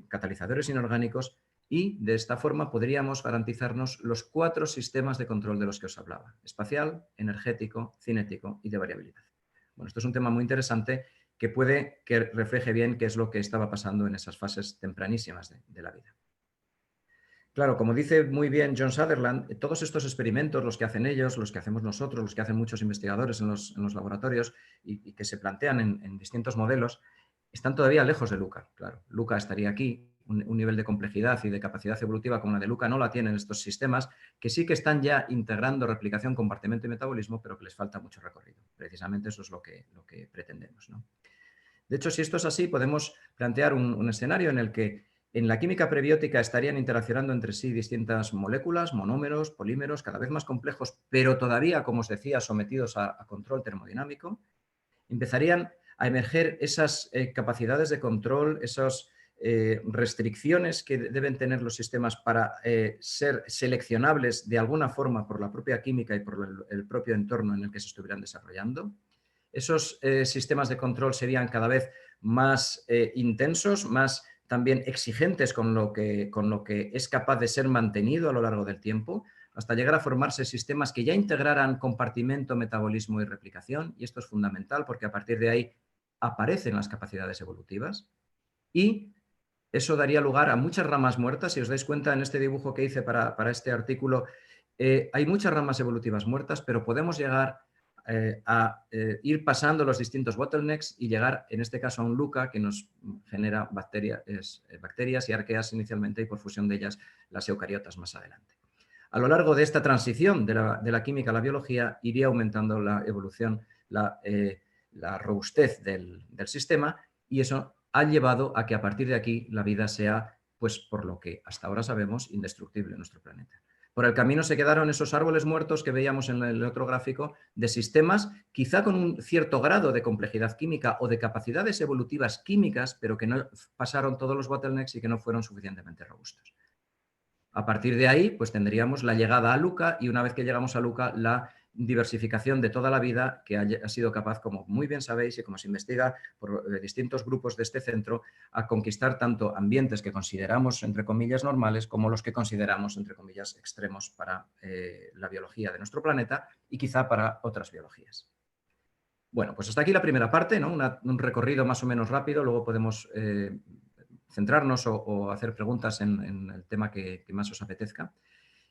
B: catalizadores inorgánicos, y de esta forma podríamos garantizarnos los 4 sistemas de control de los que os hablaba: espacial, energético, cinético y de variabilidad. Bueno, esto es un tema muy interesante que refleje bien qué es lo que estaba pasando en esas fases tempranísimas de la vida. Claro, como dice muy bien John Sutherland, todos estos experimentos, los que hacen ellos, los que hacemos nosotros, los que hacen muchos investigadores en los laboratorios y que se plantean en distintos modelos, están todavía lejos de LUCA. Claro, LUCA estaría aquí. Un nivel de complejidad y de capacidad evolutiva como la de LUCA no la tienen estos sistemas, que sí que están ya integrando replicación, compartimento y metabolismo, pero que les falta mucho recorrido. Precisamente eso es lo que pretendemos, ¿no? De hecho, si esto es así, podemos plantear un escenario en el que en la química prebiótica estarían interaccionando entre sí distintas moléculas, monómeros, polímeros, cada vez más complejos, pero todavía, como os decía, sometidos a control termodinámico. Empezarían a emerger esas capacidades de control, esas restricciones que deben tener los sistemas para ser seleccionables de alguna forma por la propia química y por el propio entorno en el que se estuvieran desarrollando. Esos sistemas de control serían cada vez más intensos, más también exigentes con lo que es capaz de ser mantenido a lo largo del tiempo, hasta llegar a formarse sistemas que ya integraran compartimento, metabolismo y replicación. Y esto es fundamental porque a partir de ahí aparecen las capacidades evolutivas. Y eso daría lugar a muchas ramas muertas. Si os dais cuenta en este dibujo que hice para este artículo, hay muchas ramas evolutivas muertas, pero podemos llegar a ir pasando los distintos bottlenecks y llegar, en este caso, a un LUCA que nos genera bacterias y arqueas inicialmente y por fusión de ellas las eucariotas más adelante. A lo largo de esta transición de la química a la biología iría aumentando la evolución, la robustez del sistema, y eso ha llevado a que a partir de aquí la vida sea, pues por lo que hasta ahora sabemos, indestructible en nuestro planeta. Por el camino se quedaron esos árboles muertos que veíamos en el otro gráfico de sistemas, quizá con un cierto grado de complejidad química o de capacidades evolutivas químicas, pero que no pasaron todos los bottlenecks y que no fueron suficientemente robustos. A partir de ahí, pues tendríamos la llegada a LUCA, y una vez que llegamos a LUCA, la diversificación de toda la vida que ha sido capaz, como muy bien sabéis y como se investiga por distintos grupos de este centro, a conquistar tanto ambientes que consideramos, entre comillas, normales, como los que consideramos, entre comillas, extremos para la biología de nuestro planeta y quizá para otras biologías. Bueno, pues hasta aquí la primera parte, ¿no? Un recorrido más o menos rápido, luego podemos centrarnos o hacer preguntas en el tema que más os apetezca.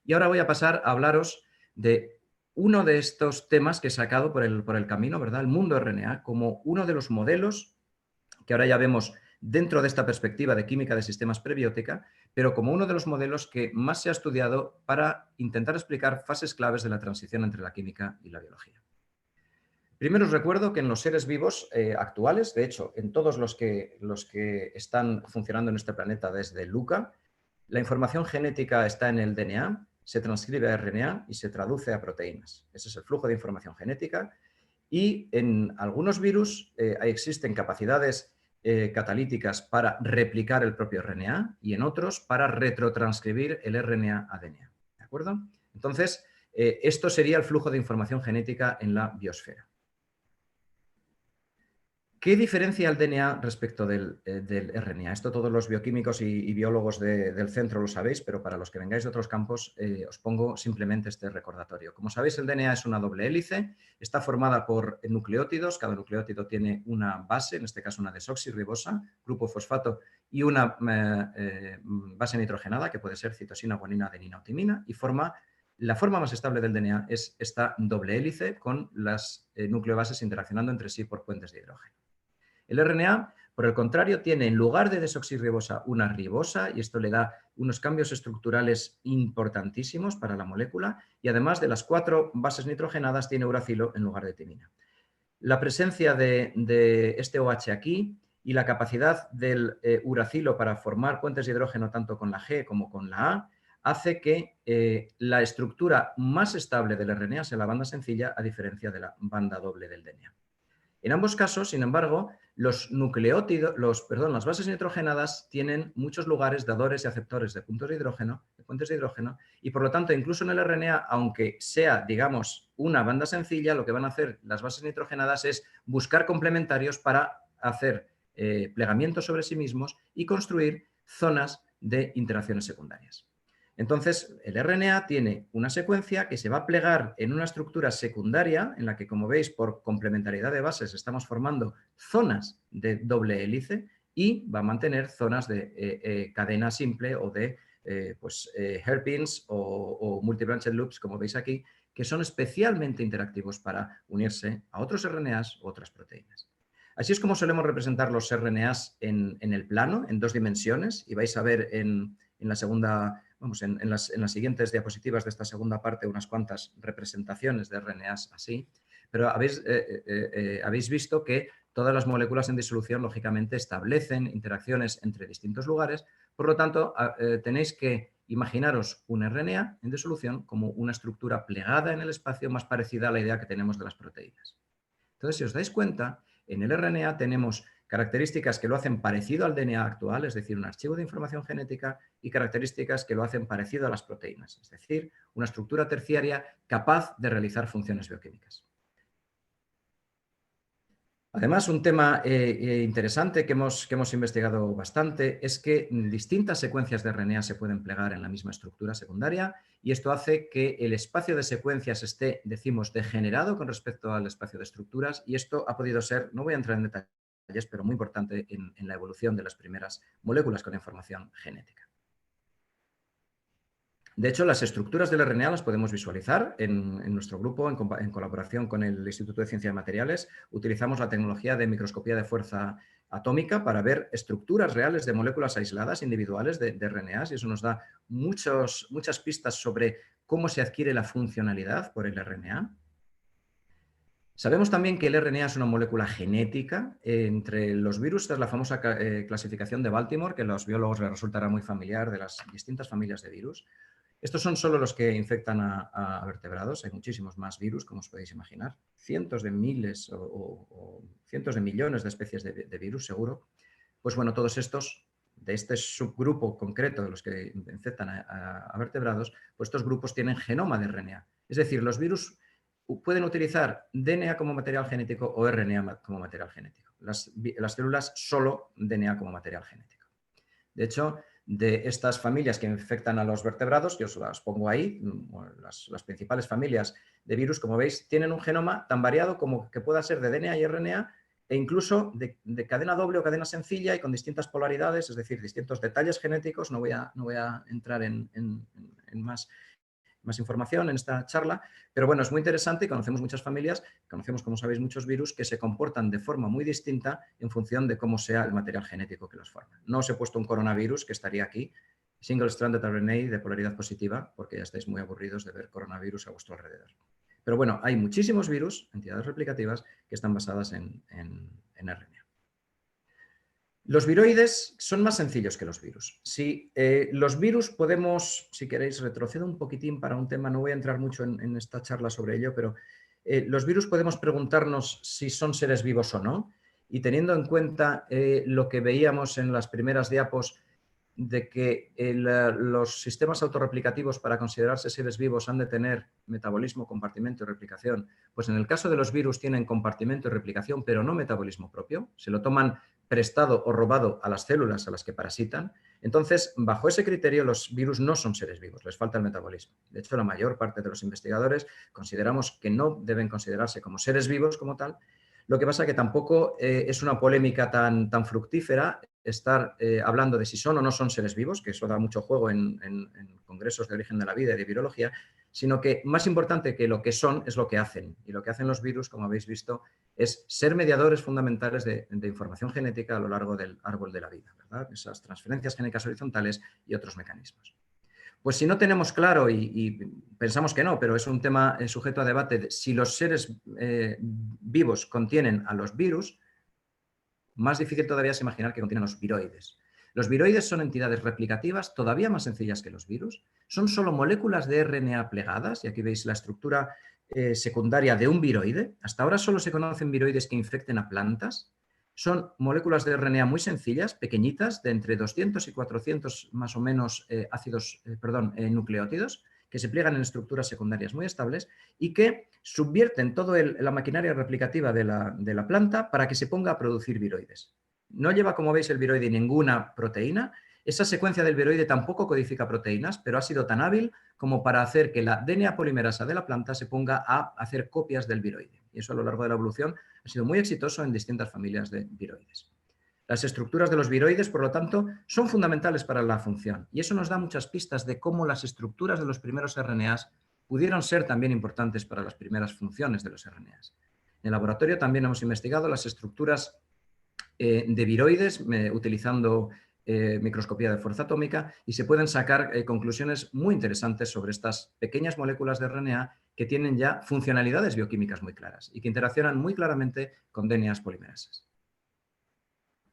B: Y ahora voy a pasar a hablaros de uno de estos temas que he sacado por el camino, ¿verdad? El mundo RNA, como uno de los modelos que ahora ya vemos dentro de esta perspectiva de química de sistemas prebiótica, pero como uno de los modelos que más se ha estudiado para intentar explicar fases claves de la transición entre la química y la biología. Primero os recuerdo que en los seres vivos actuales, de hecho, en todos los que están funcionando en este planeta desde LUCA, la información genética está en el DNA, se transcribe a RNA y se traduce a proteínas. Ese es el flujo de información genética. Y en algunos virus existen capacidades catalíticas para replicar el propio RNA y en otros para retrotranscribir el RNA a DNA. ¿De acuerdo? Entonces, esto sería el flujo de información genética en la biosfera. ¿Qué diferencia el DNA respecto del RNA? Esto todos los bioquímicos y biólogos del centro lo sabéis, pero para los que vengáis de otros campos os pongo simplemente este recordatorio. Como sabéis, el DNA es una doble hélice, está formada por nucleótidos, cada nucleótido tiene una base, en este caso una desoxirribosa, grupo fosfato, y una base nitrogenada, que puede ser citosina, guanina, adenina o timina, y la forma más estable del DNA es esta doble hélice con las nucleobases interaccionando entre sí por puentes de hidrógeno. El RNA, por el contrario, tiene en lugar de desoxirribosa una ribosa, y esto le da unos cambios estructurales importantísimos para la molécula, y además de las 4 bases nitrogenadas tiene uracilo en lugar de timina. La presencia de este OH aquí y la capacidad del uracilo para formar puentes de hidrógeno tanto con la G como con la A hace que la estructura más estable del RNA sea la banda sencilla, a diferencia de la banda doble del DNA. En ambos casos, sin embargo, las bases nitrogenadas tienen muchos lugares dadores y aceptores de puentes de hidrógeno, y por lo tanto, incluso en el RNA, aunque sea, digamos, una banda sencilla, lo que van a hacer las bases nitrogenadas es buscar complementarios para hacer plegamientos sobre sí mismos y construir zonas de interacciones secundarias. Entonces, el RNA tiene una secuencia que se va a plegar en una estructura secundaria en la que, como veis, por complementariedad de bases estamos formando zonas de doble hélice, y va a mantener zonas de cadena simple o de hairpins o multi-branched loops, como veis aquí, que son especialmente interactivos para unirse a otros RNAs u otras proteínas. Así es como solemos representar los RNAs en el plano, en 2 dimensiones, y vais a ver en la segunda... en las siguientes diapositivas de esta segunda parte unas cuantas representaciones de RNAs así, pero habéis visto que todas las moléculas en disolución lógicamente establecen interacciones entre distintos lugares, por lo tanto tenéis que imaginaros un RNA en disolución como una estructura plegada en el espacio más parecida a la idea que tenemos de las proteínas. Entonces, si os dais cuenta, en el RNA tenemos características que lo hacen parecido al DNA actual, es decir, un archivo de información genética, y características que lo hacen parecido a las proteínas, es decir, una estructura terciaria capaz de realizar funciones bioquímicas. Además, un tema interesante que hemos investigado bastante es que distintas secuencias de RNA se pueden plegar en la misma estructura secundaria, y esto hace que el espacio de secuencias esté, decimos, degenerado con respecto al espacio de estructuras, y esto ha podido ser, no voy a entrar en detalles, pero muy importante en la evolución de las primeras moléculas con información genética. De hecho, las estructuras del RNA las podemos visualizar en nuestro grupo, en colaboración con el Instituto de Ciencia de Materiales. Utilizamos la tecnología de microscopía de fuerza atómica para ver estructuras reales de moléculas aisladas individuales de RNAs, y eso nos da muchas pistas sobre cómo se adquiere la funcionalidad por el RNA. Sabemos también que el RNA es una molécula genética entre los virus. Esta es la famosa clasificación de Baltimore, que a los biólogos les resultará muy familiar, de las distintas familias de virus. Estos son solo los que infectan a vertebrados. Hay muchísimos más virus, como os podéis imaginar. Cientos de miles o cientos de millones de especies de virus, seguro. Pues bueno, todos estos, de este subgrupo concreto de los que infectan a vertebrados, pues estos grupos tienen genoma de RNA. Es decir, los virus pueden utilizar DNA como material genético o RNA como material genético. Las células solo DNA como material genético. De hecho, de estas familias que infectan a los vertebrados, que os las pongo ahí, las principales familias de virus, como veis, tienen un genoma tan variado como que pueda ser de DNA y RNA e incluso de cadena doble o cadena sencilla y con distintas polaridades, es decir, distintos detalles genéticos. No voy a entrar en más información en esta charla, pero bueno, es muy interesante y conocemos muchas familias, conocemos, como sabéis, muchos virus que se comportan de forma muy distinta en función de cómo sea el material genético que los forma. No os he puesto un coronavirus, que estaría aquí, single-stranded RNA de polaridad positiva, porque ya estáis muy aburridos de ver coronavirus a vuestro alrededor. Pero bueno, hay muchísimos virus, entidades replicativas, que están basadas en RNA. Los viroides son más sencillos que los virus. Si los virus podemos, si queréis, retrocedo un poquitín para un tema, no voy a entrar mucho en esta charla sobre ello, pero los virus podemos preguntarnos si son seres vivos o no, y teniendo en cuenta lo que veíamos en las primeras diapos de que los sistemas autorreplicativos para considerarse seres vivos han de tener metabolismo, compartimento y replicación, pues en el caso de los virus tienen compartimento y replicación, pero no metabolismo propio, se lo toman prestado o robado a las células a las que parasitan. Entonces, bajo ese criterio, los virus no son seres vivos, les falta el metabolismo. De hecho, la mayor parte de los investigadores consideramos que no deben considerarse como seres vivos como tal. Lo que pasa es que tampoco es una polémica tan fructífera estar hablando de si son o no son seres vivos, que eso da mucho juego en congresos de origen de la vida y de virología, sino que más importante que lo que son es lo que hacen. Y lo que hacen los virus, como habéis visto, es ser mediadores fundamentales de información genética a lo largo del árbol de la vida, ¿verdad? Esas transferencias génicas horizontales y otros mecanismos. Pues si no tenemos claro, y pensamos que no, pero es un tema sujeto a debate, de si los seres vivos contienen a los virus, más difícil todavía es imaginar que contienen los viroides. Los viroides son entidades replicativas todavía más sencillas que los virus. Son solo moléculas de RNA plegadas, y aquí veis la estructura secundaria de un viroide. Hasta ahora solo se conocen viroides que infecten a plantas. Son moléculas de RNA muy sencillas, pequeñitas, de entre 200 y 400 más o menos nucleótidos, que se pliegan en estructuras secundarias muy estables y que subvierten toda la maquinaria replicativa de la planta para que se ponga a producir viroides. No lleva, como veis, el viroide ninguna proteína. Esa secuencia del viroide tampoco codifica proteínas, pero ha sido tan hábil como para hacer que la DNA polimerasa de la planta se ponga a hacer copias del viroide. Y eso a lo largo de la evolución ha sido muy exitoso en distintas familias de viroides. Las estructuras de los viroides, por lo tanto, son fundamentales para la función, y eso nos da muchas pistas de cómo las estructuras de los primeros RNAs pudieron ser también importantes para las primeras funciones de los RNAs. En el laboratorio también hemos investigado las estructuras de viroides utilizando microscopía de fuerza atómica, y se pueden sacar conclusiones muy interesantes sobre estas pequeñas moléculas de RNA que tienen ya funcionalidades bioquímicas muy claras y que interaccionan muy claramente con DNAs polimerasas.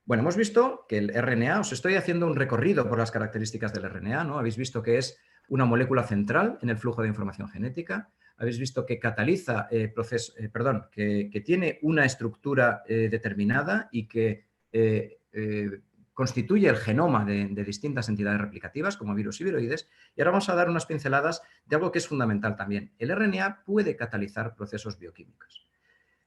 B: Bueno, hemos visto que el RNA, os estoy haciendo un recorrido por las características del RNA, ¿no? Habéis visto que es una molécula central en el flujo de información genética, habéis visto que cataliza que tiene una estructura determinada y que constituye el genoma de distintas entidades replicativas como virus y viroides, y ahora vamos a dar unas pinceladas de algo que es fundamental también. El RNA puede catalizar procesos bioquímicos.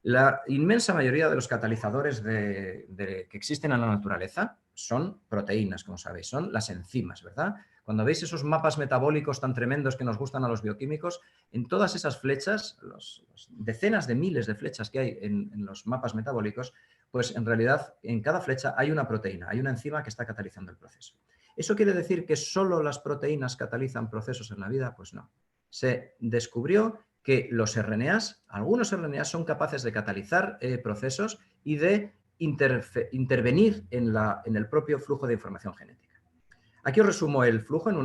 B: La inmensa mayoría de los catalizadores que existen en la naturaleza son proteínas, como sabéis, son las enzimas, ¿verdad? Cuando veis esos mapas metabólicos tan tremendos que nos gustan a los bioquímicos, en todas esas flechas, los decenas de miles de flechas que hay en los mapas metabólicos, pues en realidad en cada flecha hay una proteína, hay una enzima que está catalizando el proceso. ¿Eso quiere decir que solo las proteínas catalizan procesos en la vida? Pues no. Se descubrió que los RNAs, algunos RNAs son capaces de catalizar procesos y de intervenir en el propio flujo de información genética. Aquí os resumo el flujo en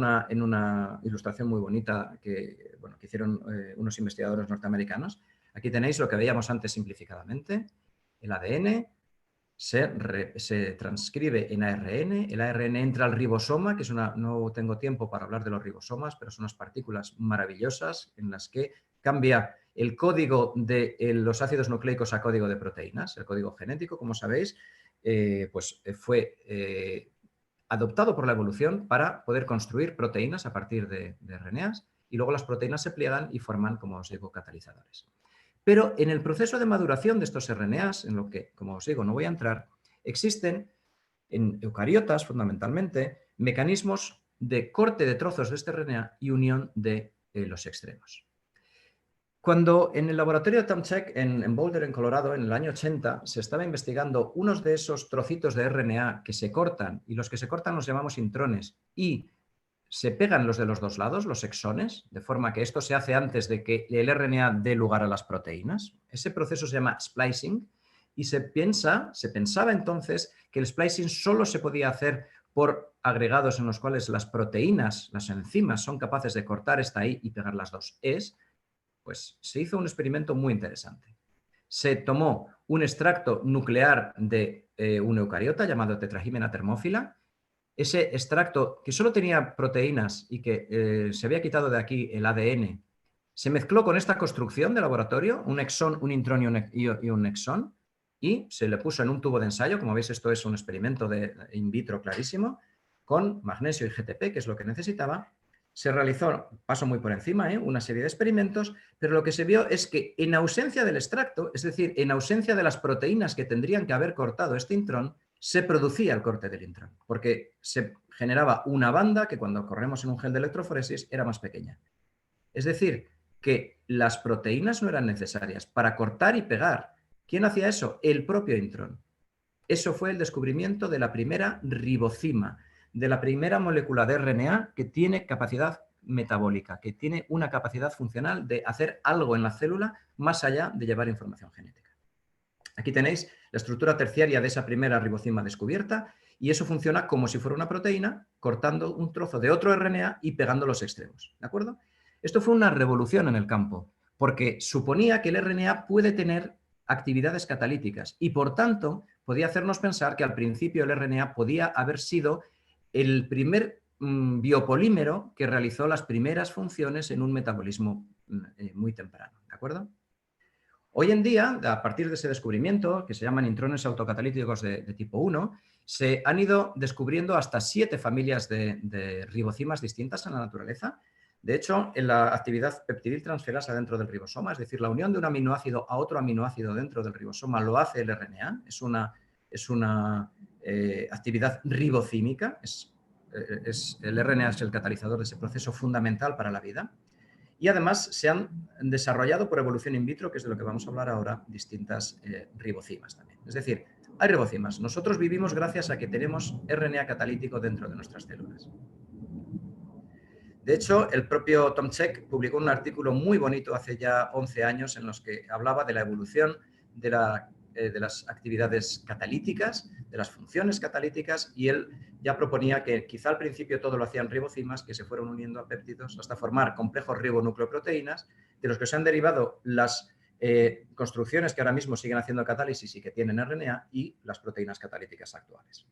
B: una ilustración muy bonita que hicieron unos investigadores norteamericanos. Aquí tenéis lo que veíamos antes simplificadamente. El ADN se transcribe en ARN, el ARN entra al ribosoma, que es no tengo tiempo para hablar de los ribosomas, pero son unas partículas maravillosas en las que cambia el código de los ácidos nucleicos a código de proteínas. El código genético, como sabéis, fue adoptado por la evolución para poder construir proteínas a partir de RNAs, y luego las proteínas se pliegan y forman, como os digo, catalizadores. Pero en el proceso de maduración de estos RNAs, en lo que, como os digo, no voy a entrar, existen en eucariotas, fundamentalmente, mecanismos de corte de trozos de este RNA y unión de los extremos. Cuando en el laboratorio de Tomczyk en Boulder, en Colorado, en el año 80, se estaba investigando unos de esos trocitos de RNA que se cortan, y los que se cortan los llamamos intrones, y se pegan los de los dos lados, los exones, de forma que esto se hace antes de que el RNA dé lugar a las proteínas. Ese proceso se llama splicing, y se pensaba entonces que el splicing solo se podía hacer por agregados en los cuales las proteínas, las enzimas, son capaces de cortar esta I y pegar las dos Es. Pues se hizo un experimento muy interesante. Se tomó un extracto nuclear de un eucariota llamado Tetragimena thermophila. Ese extracto, que solo tenía proteínas y que se había quitado de aquí el ADN, se mezcló con esta construcción de laboratorio, un exón, un intrón y un exón, y se le puso en un tubo de ensayo. Como veis, esto es un experimento de in vitro clarísimo, con magnesio y GTP, que es lo que necesitaba. Se realizó, paso muy por encima, una serie de experimentos, pero lo que se vio es que en ausencia del extracto, es decir, en ausencia de las proteínas que tendrían que haber cortado este intrón, se producía el corte del intrón, porque se generaba una banda que cuando corremos en un gel de electroforesis era más pequeña. Es decir, que las proteínas no eran necesarias para cortar y pegar. ¿Quién hacía eso? El propio intrón. Eso fue el descubrimiento de la primera ribocima, de la primera molécula de RNA que tiene capacidad metabólica, que tiene una capacidad funcional de hacer algo en la célula más allá de llevar información genética. Aquí tenéis la estructura terciaria de esa primera ribocima descubierta, y eso funciona como si fuera una proteína, cortando un trozo de otro RNA y pegando los extremos. ¿De acuerdo? Esto fue una revolución en el campo, porque suponía que el RNA puede tener actividades catalíticas y, por tanto, podía hacernos pensar que al principio el RNA podía haber sido el primer biopolímero que realizó las primeras funciones en un metabolismo muy temprano. ¿De acuerdo? Hoy en día, a partir de ese descubrimiento, que se llaman intrones autocatalíticos de tipo 1, se han ido descubriendo hasta 7 familias de ribocimas distintas en la naturaleza. De hecho, en la actividad peptidil transferasa dentro del ribosoma, es decir, la unión de un aminoácido a otro aminoácido dentro del ribosoma, lo hace el RNA, es una actividad ribocímica, el RNA es el catalizador de ese proceso fundamental para la vida. Y además se han desarrollado por evolución in vitro, que es de lo que vamos a hablar ahora, distintas ribocimas también. Es decir, hay ribocimas. Nosotros vivimos gracias a que tenemos RNA catalítico dentro de nuestras células. De hecho, el propio Tomczyk publicó un artículo muy bonito hace ya 11 años en los que hablaba de la evolución de las actividades catalíticas, de las funciones catalíticas, y él ya proponía que quizá al principio todo lo hacían ribocimas que se fueron uniendo a péptidos hasta formar complejos ribonucleoproteínas, de los que se han derivado las construcciones que ahora mismo siguen haciendo catálisis y que tienen RNA, y las proteínas catalíticas actuales.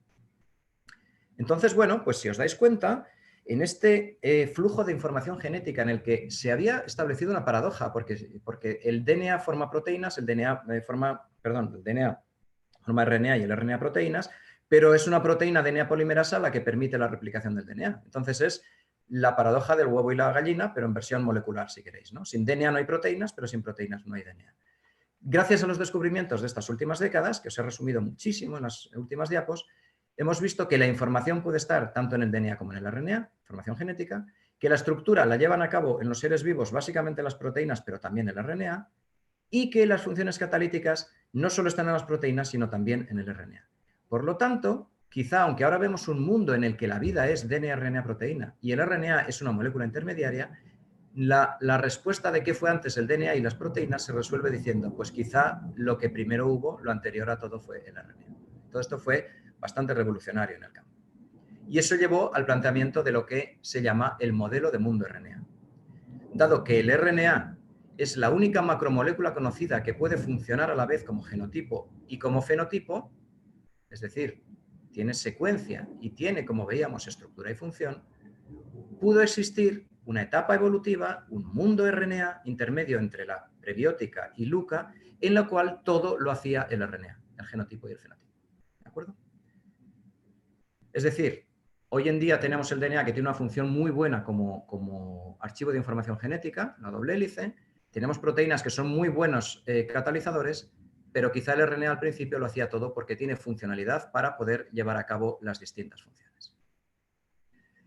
B: Entonces, bueno, pues si os dais cuenta, en este flujo de información genética en el que se había establecido una paradoja, porque el DNA forma proteínas, el DNA forma RNA y el RNA proteínas, pero es una proteína DNA polimerasa la que permite la replicación del DNA. Entonces es la paradoja del huevo y la gallina, pero en versión molecular, si queréis, ¿no? Sin DNA no hay proteínas, pero sin proteínas no hay DNA. Gracias a los descubrimientos de estas últimas décadas, que os he resumido muchísimo en las últimas diapos, hemos visto que la información puede estar tanto en el DNA como en el RNA, información genética, que la estructura la llevan a cabo en los seres vivos básicamente las proteínas, pero también el RNA, y que las funciones catalíticas no solo están en las proteínas, sino también en el RNA. Por lo tanto, quizá aunque ahora vemos un mundo en el que la vida es DNA, RNA, proteína, y el RNA es una molécula intermediaria, la respuesta de qué fue antes el DNA y las proteínas se resuelve diciendo, pues quizá lo que primero hubo, lo anterior a todo, fue el RNA. Todo esto fue bastante revolucionario en el campo. Y eso llevó al planteamiento de lo que se llama el modelo de mundo RNA. Dado que el RNA es la única macromolécula conocida que puede funcionar a la vez como genotipo y como fenotipo, es decir, tiene secuencia y tiene, como veíamos, estructura y función, pudo existir una etapa evolutiva, un mundo RNA intermedio entre la prebiótica y LUCA, en la cual todo lo hacía el RNA, el genotipo y el fenotipo. ¿De acuerdo? Es decir, hoy en día tenemos el DNA que tiene una función muy buena como archivo de información genética, la doble hélice. Tenemos proteínas que son muy buenos catalizadores, pero quizá el RNA al principio lo hacía todo porque tiene funcionalidad para poder llevar a cabo las distintas funciones.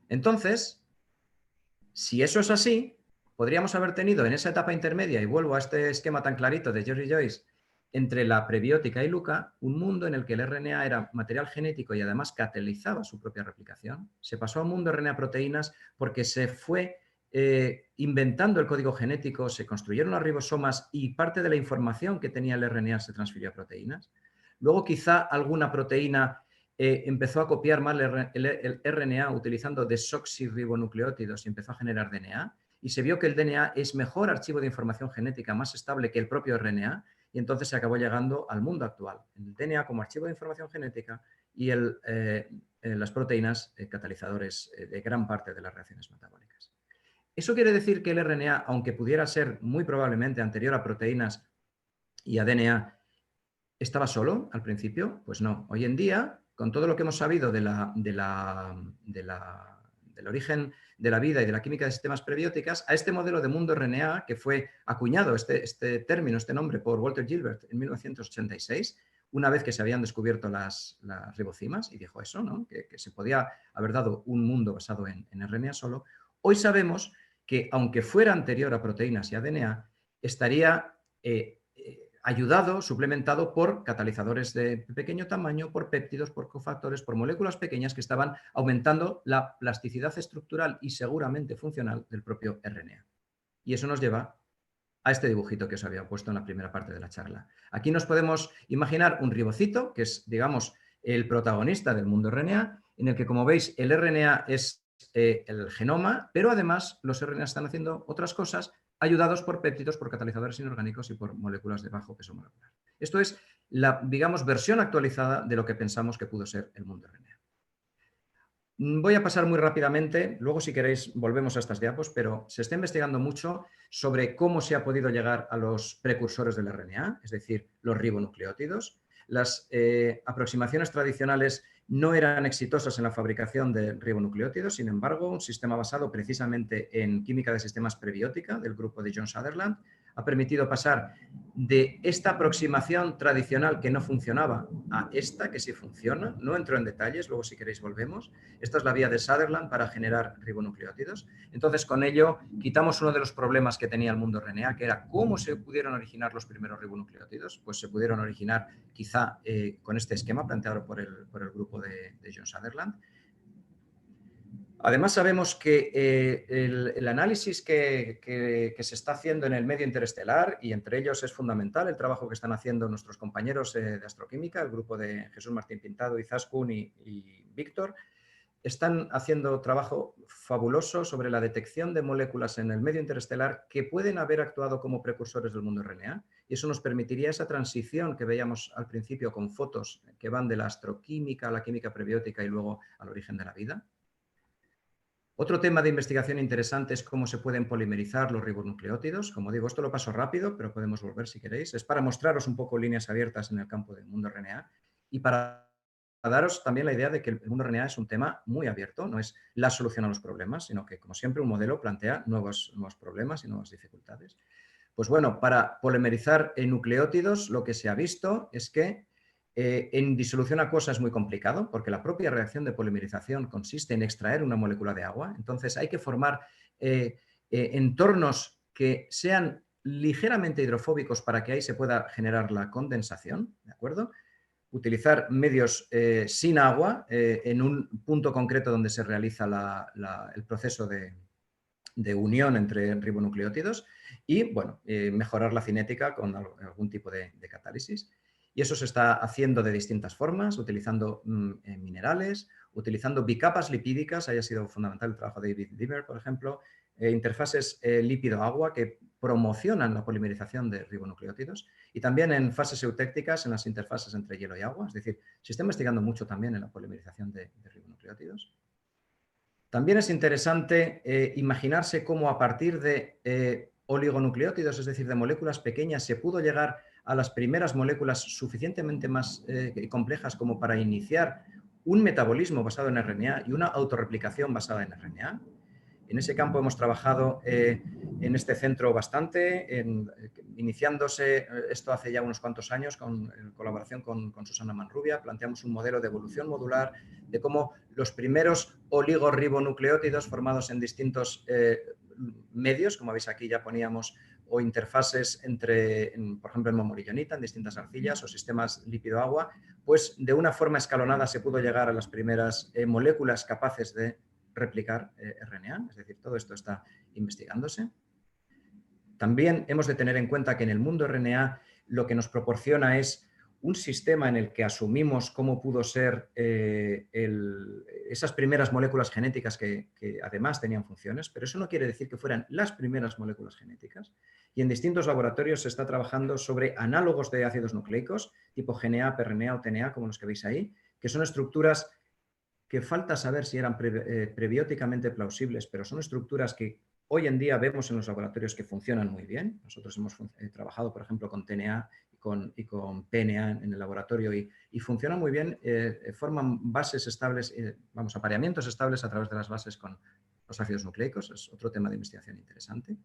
B: Entonces, si eso es así, podríamos haber tenido en esa etapa intermedia, y vuelvo a este esquema tan clarito de Jerry Joyce, entre la prebiótica y LUCA, un mundo en el que el RNA era material genético y además catalizaba su propia replicación. Se pasó a un mundo RNA-proteínas porque se fue inventando el código genético, se construyeron los ribosomas y parte de la información que tenía el RNA se transfirió a proteínas. Luego quizá alguna proteína empezó a copiar mal el RNA utilizando desoxirribonucleótidos y empezó a generar DNA. Y se vio que el DNA es mejor archivo de información genética, más estable que el propio RNA, y entonces se acabó llegando al mundo actual. El DNA como archivo de información genética y las proteínas catalizadores de gran parte de las reacciones metabólicas. Eso quiere decir que el RNA, aunque pudiera ser muy probablemente anterior a proteínas y a DNA, ¿estaba solo al principio? Pues no. Hoy en día, con todo lo que hemos sabido del origen de la vida y de la química de sistemas prebióticas, a este modelo de mundo RNA, que fue acuñado este término, este nombre, por Walter Gilbert en 1986, una vez que se habían descubierto las ribocimas, y dijo eso, ¿no? que se podía haber dado un mundo basado en RNA solo. Hoy sabemos que, aunque fuera anterior a proteínas y a DNA, estaría ayudado, suplementado por catalizadores de pequeño tamaño, por péptidos, por cofactores, por moléculas pequeñas que estaban aumentando la plasticidad estructural y seguramente funcional del propio RNA. Y eso nos lleva a este dibujito que os había puesto en la primera parte de la charla. Aquí nos podemos imaginar un ribocito, que es, digamos, el protagonista del mundo RNA, en el que, como veis, el RNA es el genoma, pero además los RNA están haciendo otras cosas ayudados por péptidos, por catalizadores inorgánicos y por moléculas de bajo peso molecular. Esto es la, digamos, versión actualizada de lo que pensamos que pudo ser el mundo RNA. Voy a pasar muy rápidamente, luego si queréis volvemos a estas diapos, pero se está investigando mucho sobre cómo se ha podido llegar a los precursores del RNA, es decir, los ribonucleótidos. Las aproximaciones tradicionales no eran exitosas en la fabricación de ribonucleótidos, sin embargo, un sistema basado precisamente en química de sistemas prebiótica del grupo de John Sutherland ha permitido pasar de esta aproximación tradicional que no funcionaba a esta que sí funciona. No entro en detalles, luego si queréis volvemos. Esta es la vía de Sutherland para generar ribonucleótidos. Entonces, con ello quitamos uno de los problemas que tenía el mundo RNA, que era cómo se pudieron originar los primeros ribonucleótidos. Pues se pudieron originar quizá con este esquema planteado por el grupo de John Sutherland. Además, sabemos que el análisis que se está haciendo en el medio interestelar, y entre ellos es fundamental el trabajo que están haciendo nuestros compañeros de astroquímica, el grupo de Jesús Martín Pintado, Izaskun y Víctor, están haciendo trabajo fabuloso sobre la detección de moléculas en el medio interestelar que pueden haber actuado como precursores del mundo RNA, y eso nos permitiría esa transición que veíamos al principio con fotos que van de la astroquímica a la química prebiótica y luego al origen de la vida. Otro tema de investigación interesante es cómo se pueden polimerizar los ribonucleótidos. Como digo, esto lo paso rápido, pero podemos volver si queréis. Es para mostraros un poco líneas abiertas en el campo del mundo RNA y para daros también la idea de que el mundo RNA es un tema muy abierto, no es la solución a los problemas, sino que, como siempre, un modelo plantea nuevos problemas y nuevas dificultades. Pues bueno, para polimerizar nucleótidos lo que se ha visto es que en disolución acuosa es muy complicado porque la propia reacción de polimerización consiste en extraer una molécula de agua. Entonces hay que formar entornos que sean ligeramente hidrofóbicos para que ahí se pueda generar la condensación, ¿de acuerdo? Utilizar medios sin agua en un punto concreto donde se realiza el proceso de unión entre ribonucleótidos y, bueno, mejorar la cinética con algún tipo de catálisis. Y eso se está haciendo de distintas formas, utilizando minerales, utilizando bicapas lipídicas, haya sido fundamental el trabajo de David Lieber, por ejemplo, interfaces lípido-agua que promocionan la polimerización de ribonucleótidos y también en fases eutécticas, en las interfases entre hielo y agua. Es decir, se está investigando mucho también en la polimerización de ribonucleótidos. También es interesante imaginarse cómo a partir de oligonucleótidos, es decir, de moléculas pequeñas, se pudo llegar a las primeras moléculas suficientemente más complejas como para iniciar un metabolismo basado en RNA y una autorreplicación basada en RNA. En ese campo hemos trabajado en este centro bastante, iniciándose esto hace ya unos cuantos años en colaboración con Susana Manrubia. Planteamos un modelo de evolución modular de cómo los primeros oligorribonucleótidos formados en distintos medios, como veis aquí ya poníamos, o interfaces entre, por ejemplo, en momorillonita, en distintas arcillas o sistemas lípido-agua, pues de una forma escalonada se pudo llegar a las primeras moléculas capaces de replicar RNA, es decir, todo esto está investigándose. También hemos de tener en cuenta que en el mundo RNA lo que nos proporciona es un sistema en el que asumimos cómo pudo ser esas primeras moléculas genéticas que además tenían funciones, pero eso no quiere decir que fueran las primeras moléculas genéticas. Y en distintos laboratorios se está trabajando sobre análogos de ácidos nucleicos, tipo GNA, pRNA o TNA, como los que veis ahí, que son estructuras que falta saber si eran prebióticamente plausibles, pero son estructuras que hoy en día vemos en los laboratorios que funcionan muy bien. Nosotros hemos trabajado, por ejemplo, con TNA y con PNA en el laboratorio y funcionan muy bien, forman bases estables, apareamientos estables a través de las bases con los ácidos nucleicos. Es otro tema de investigación interesante.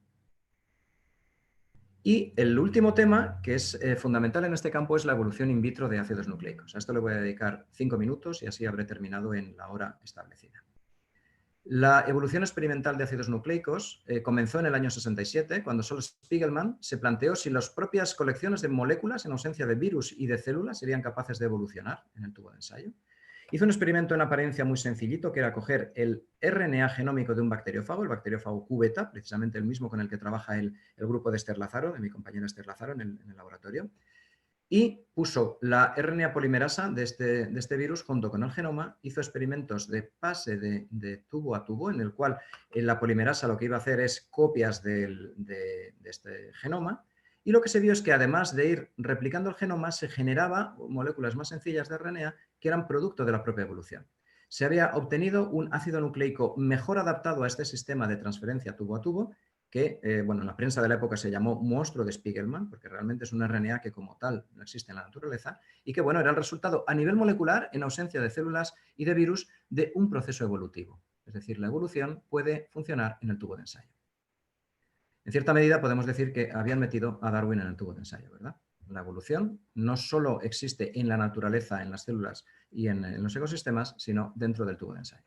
B: Y el último tema, que es fundamental en este campo, es la evolución in vitro de ácidos nucleicos. A esto le voy a dedicar 5 minutos y así habré terminado en la hora establecida. La evolución experimental de ácidos nucleicos comenzó en el año 67, cuando Sol Spiegelman se planteó si las propias colecciones de moléculas en ausencia de virus y de células serían capaces de evolucionar en el tubo de ensayo. Hizo un experimento en apariencia muy sencillito, que era coger el RNA genómico de un bacteriófago, el bacteriófago Q beta, precisamente el mismo con el que trabaja el grupo de Esther Lázaro, de mi compañera Esther Lázaro en el laboratorio, y puso la RNA polimerasa de este virus junto con el genoma, hizo experimentos de pase de tubo a tubo, en el cual la polimerasa lo que iba a hacer es copias de este genoma, y lo que se vio es que además de ir replicando el genoma, se generaba moléculas más sencillas de RNA que eran producto de la propia evolución. Se había obtenido un ácido nucleico mejor adaptado a este sistema de transferencia tubo a tubo, que en la prensa de la época se llamó monstruo de Spiegelman, porque realmente es un RNA que como tal no existe en la naturaleza, y que era el resultado a nivel molecular, en ausencia de células y de virus, de un proceso evolutivo. Es decir, la evolución puede funcionar en el tubo de ensayo. En cierta medida podemos decir que habían metido a Darwin en el tubo de ensayo, ¿verdad? La evolución no solo existe en la naturaleza, en las células y en los ecosistemas, sino dentro del tubo de ensayo.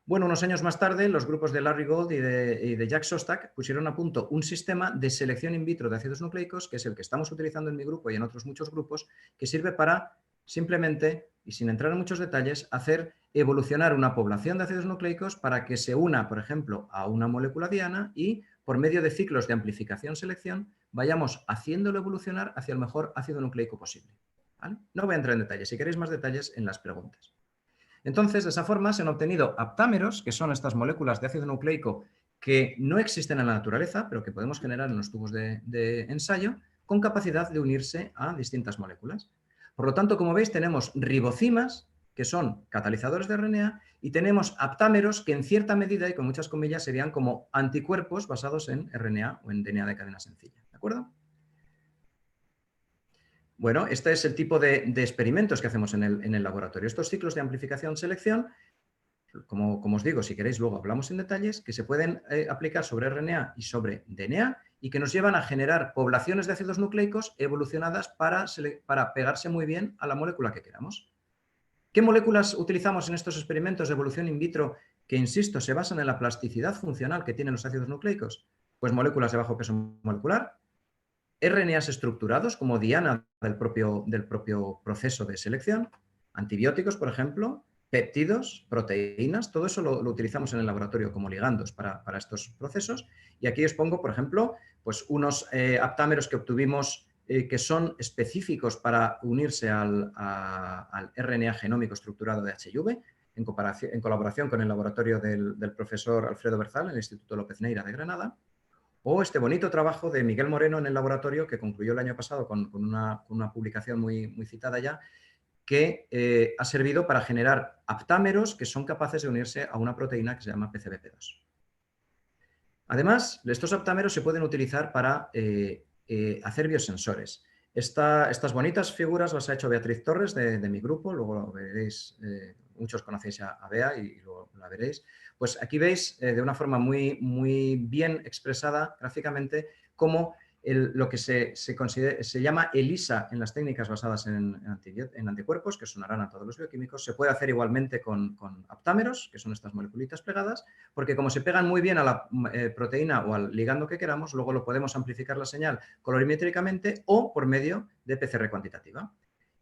B: Bueno, unos años más tarde, los grupos de Larry Gold y de Jack Szostak pusieron a punto un sistema de selección in vitro de ácidos nucleicos, que es el que estamos utilizando en mi grupo y en otros muchos grupos, que sirve para simplemente, y sin entrar en muchos detalles, hacer evolucionar una población de ácidos nucleicos para que se una, por ejemplo, a una molécula diana y, por medio de ciclos de amplificación-selección, vayamos haciéndolo evolucionar hacia el mejor ácido nucleico posible. ¿Vale? No voy a entrar en detalles. Si queréis más detalles, en las preguntas. Entonces, de esa forma se han obtenido aptámeros, que son estas moléculas de ácido nucleico que no existen en la naturaleza, pero que podemos generar en los tubos de ensayo, con capacidad de unirse a distintas moléculas. Por lo tanto, como veis, tenemos ribocimas, que son catalizadores de RNA, y tenemos aptámeros que en cierta medida, y con muchas comillas, serían como anticuerpos basados en RNA o en DNA de cadena sencilla. ¿De acuerdo? Bueno, este es el tipo de experimentos que hacemos en el laboratorio. Estos ciclos de amplificación-selección, como os digo, si queréis luego hablamos en detalles, que se pueden aplicar sobre RNA y sobre DNA y que nos llevan a generar poblaciones de ácidos nucleicos evolucionadas para pegarse muy bien a la molécula que queramos. ¿Qué moléculas utilizamos en estos experimentos de evolución in vitro que, insisto, se basan en la plasticidad funcional que tienen los ácidos nucleicos? Pues moléculas de bajo peso molecular, RNAs estructurados como diana del propio proceso de selección, antibióticos, por ejemplo, péptidos, proteínas, todo eso lo utilizamos en el laboratorio como ligandos para estos procesos. Y aquí os pongo, por ejemplo, pues unos aptámeros que obtuvimos que son específicos para unirse al RNA genómico estructurado de HIV, en colaboración con el laboratorio del profesor Alfredo Berzal en el Instituto López Neira de Granada. O este bonito trabajo de Miguel Moreno en el laboratorio, que concluyó el año pasado con una publicación muy citada ya, que ha servido para generar aptámeros que son capaces de unirse a una proteína que se llama PCBP2. Además, estos aptámeros se pueden utilizar para hacer biosensores. Estas bonitas figuras las ha hecho Beatriz Torres de mi grupo, luego lo veréis, muchos conocéis a Bea y luego la veréis. Pues aquí veis de una forma muy bien expresada gráficamente cómo lo que se llama ELISA en las técnicas basadas en anticuerpos, que sonarán a todos los bioquímicos, se puede hacer igualmente con aptámeros, que son estas moleculitas pegadas, porque como se pegan muy bien a la proteína o al ligando que queramos, luego lo podemos amplificar la señal colorimétricamente o por medio de PCR cuantitativa.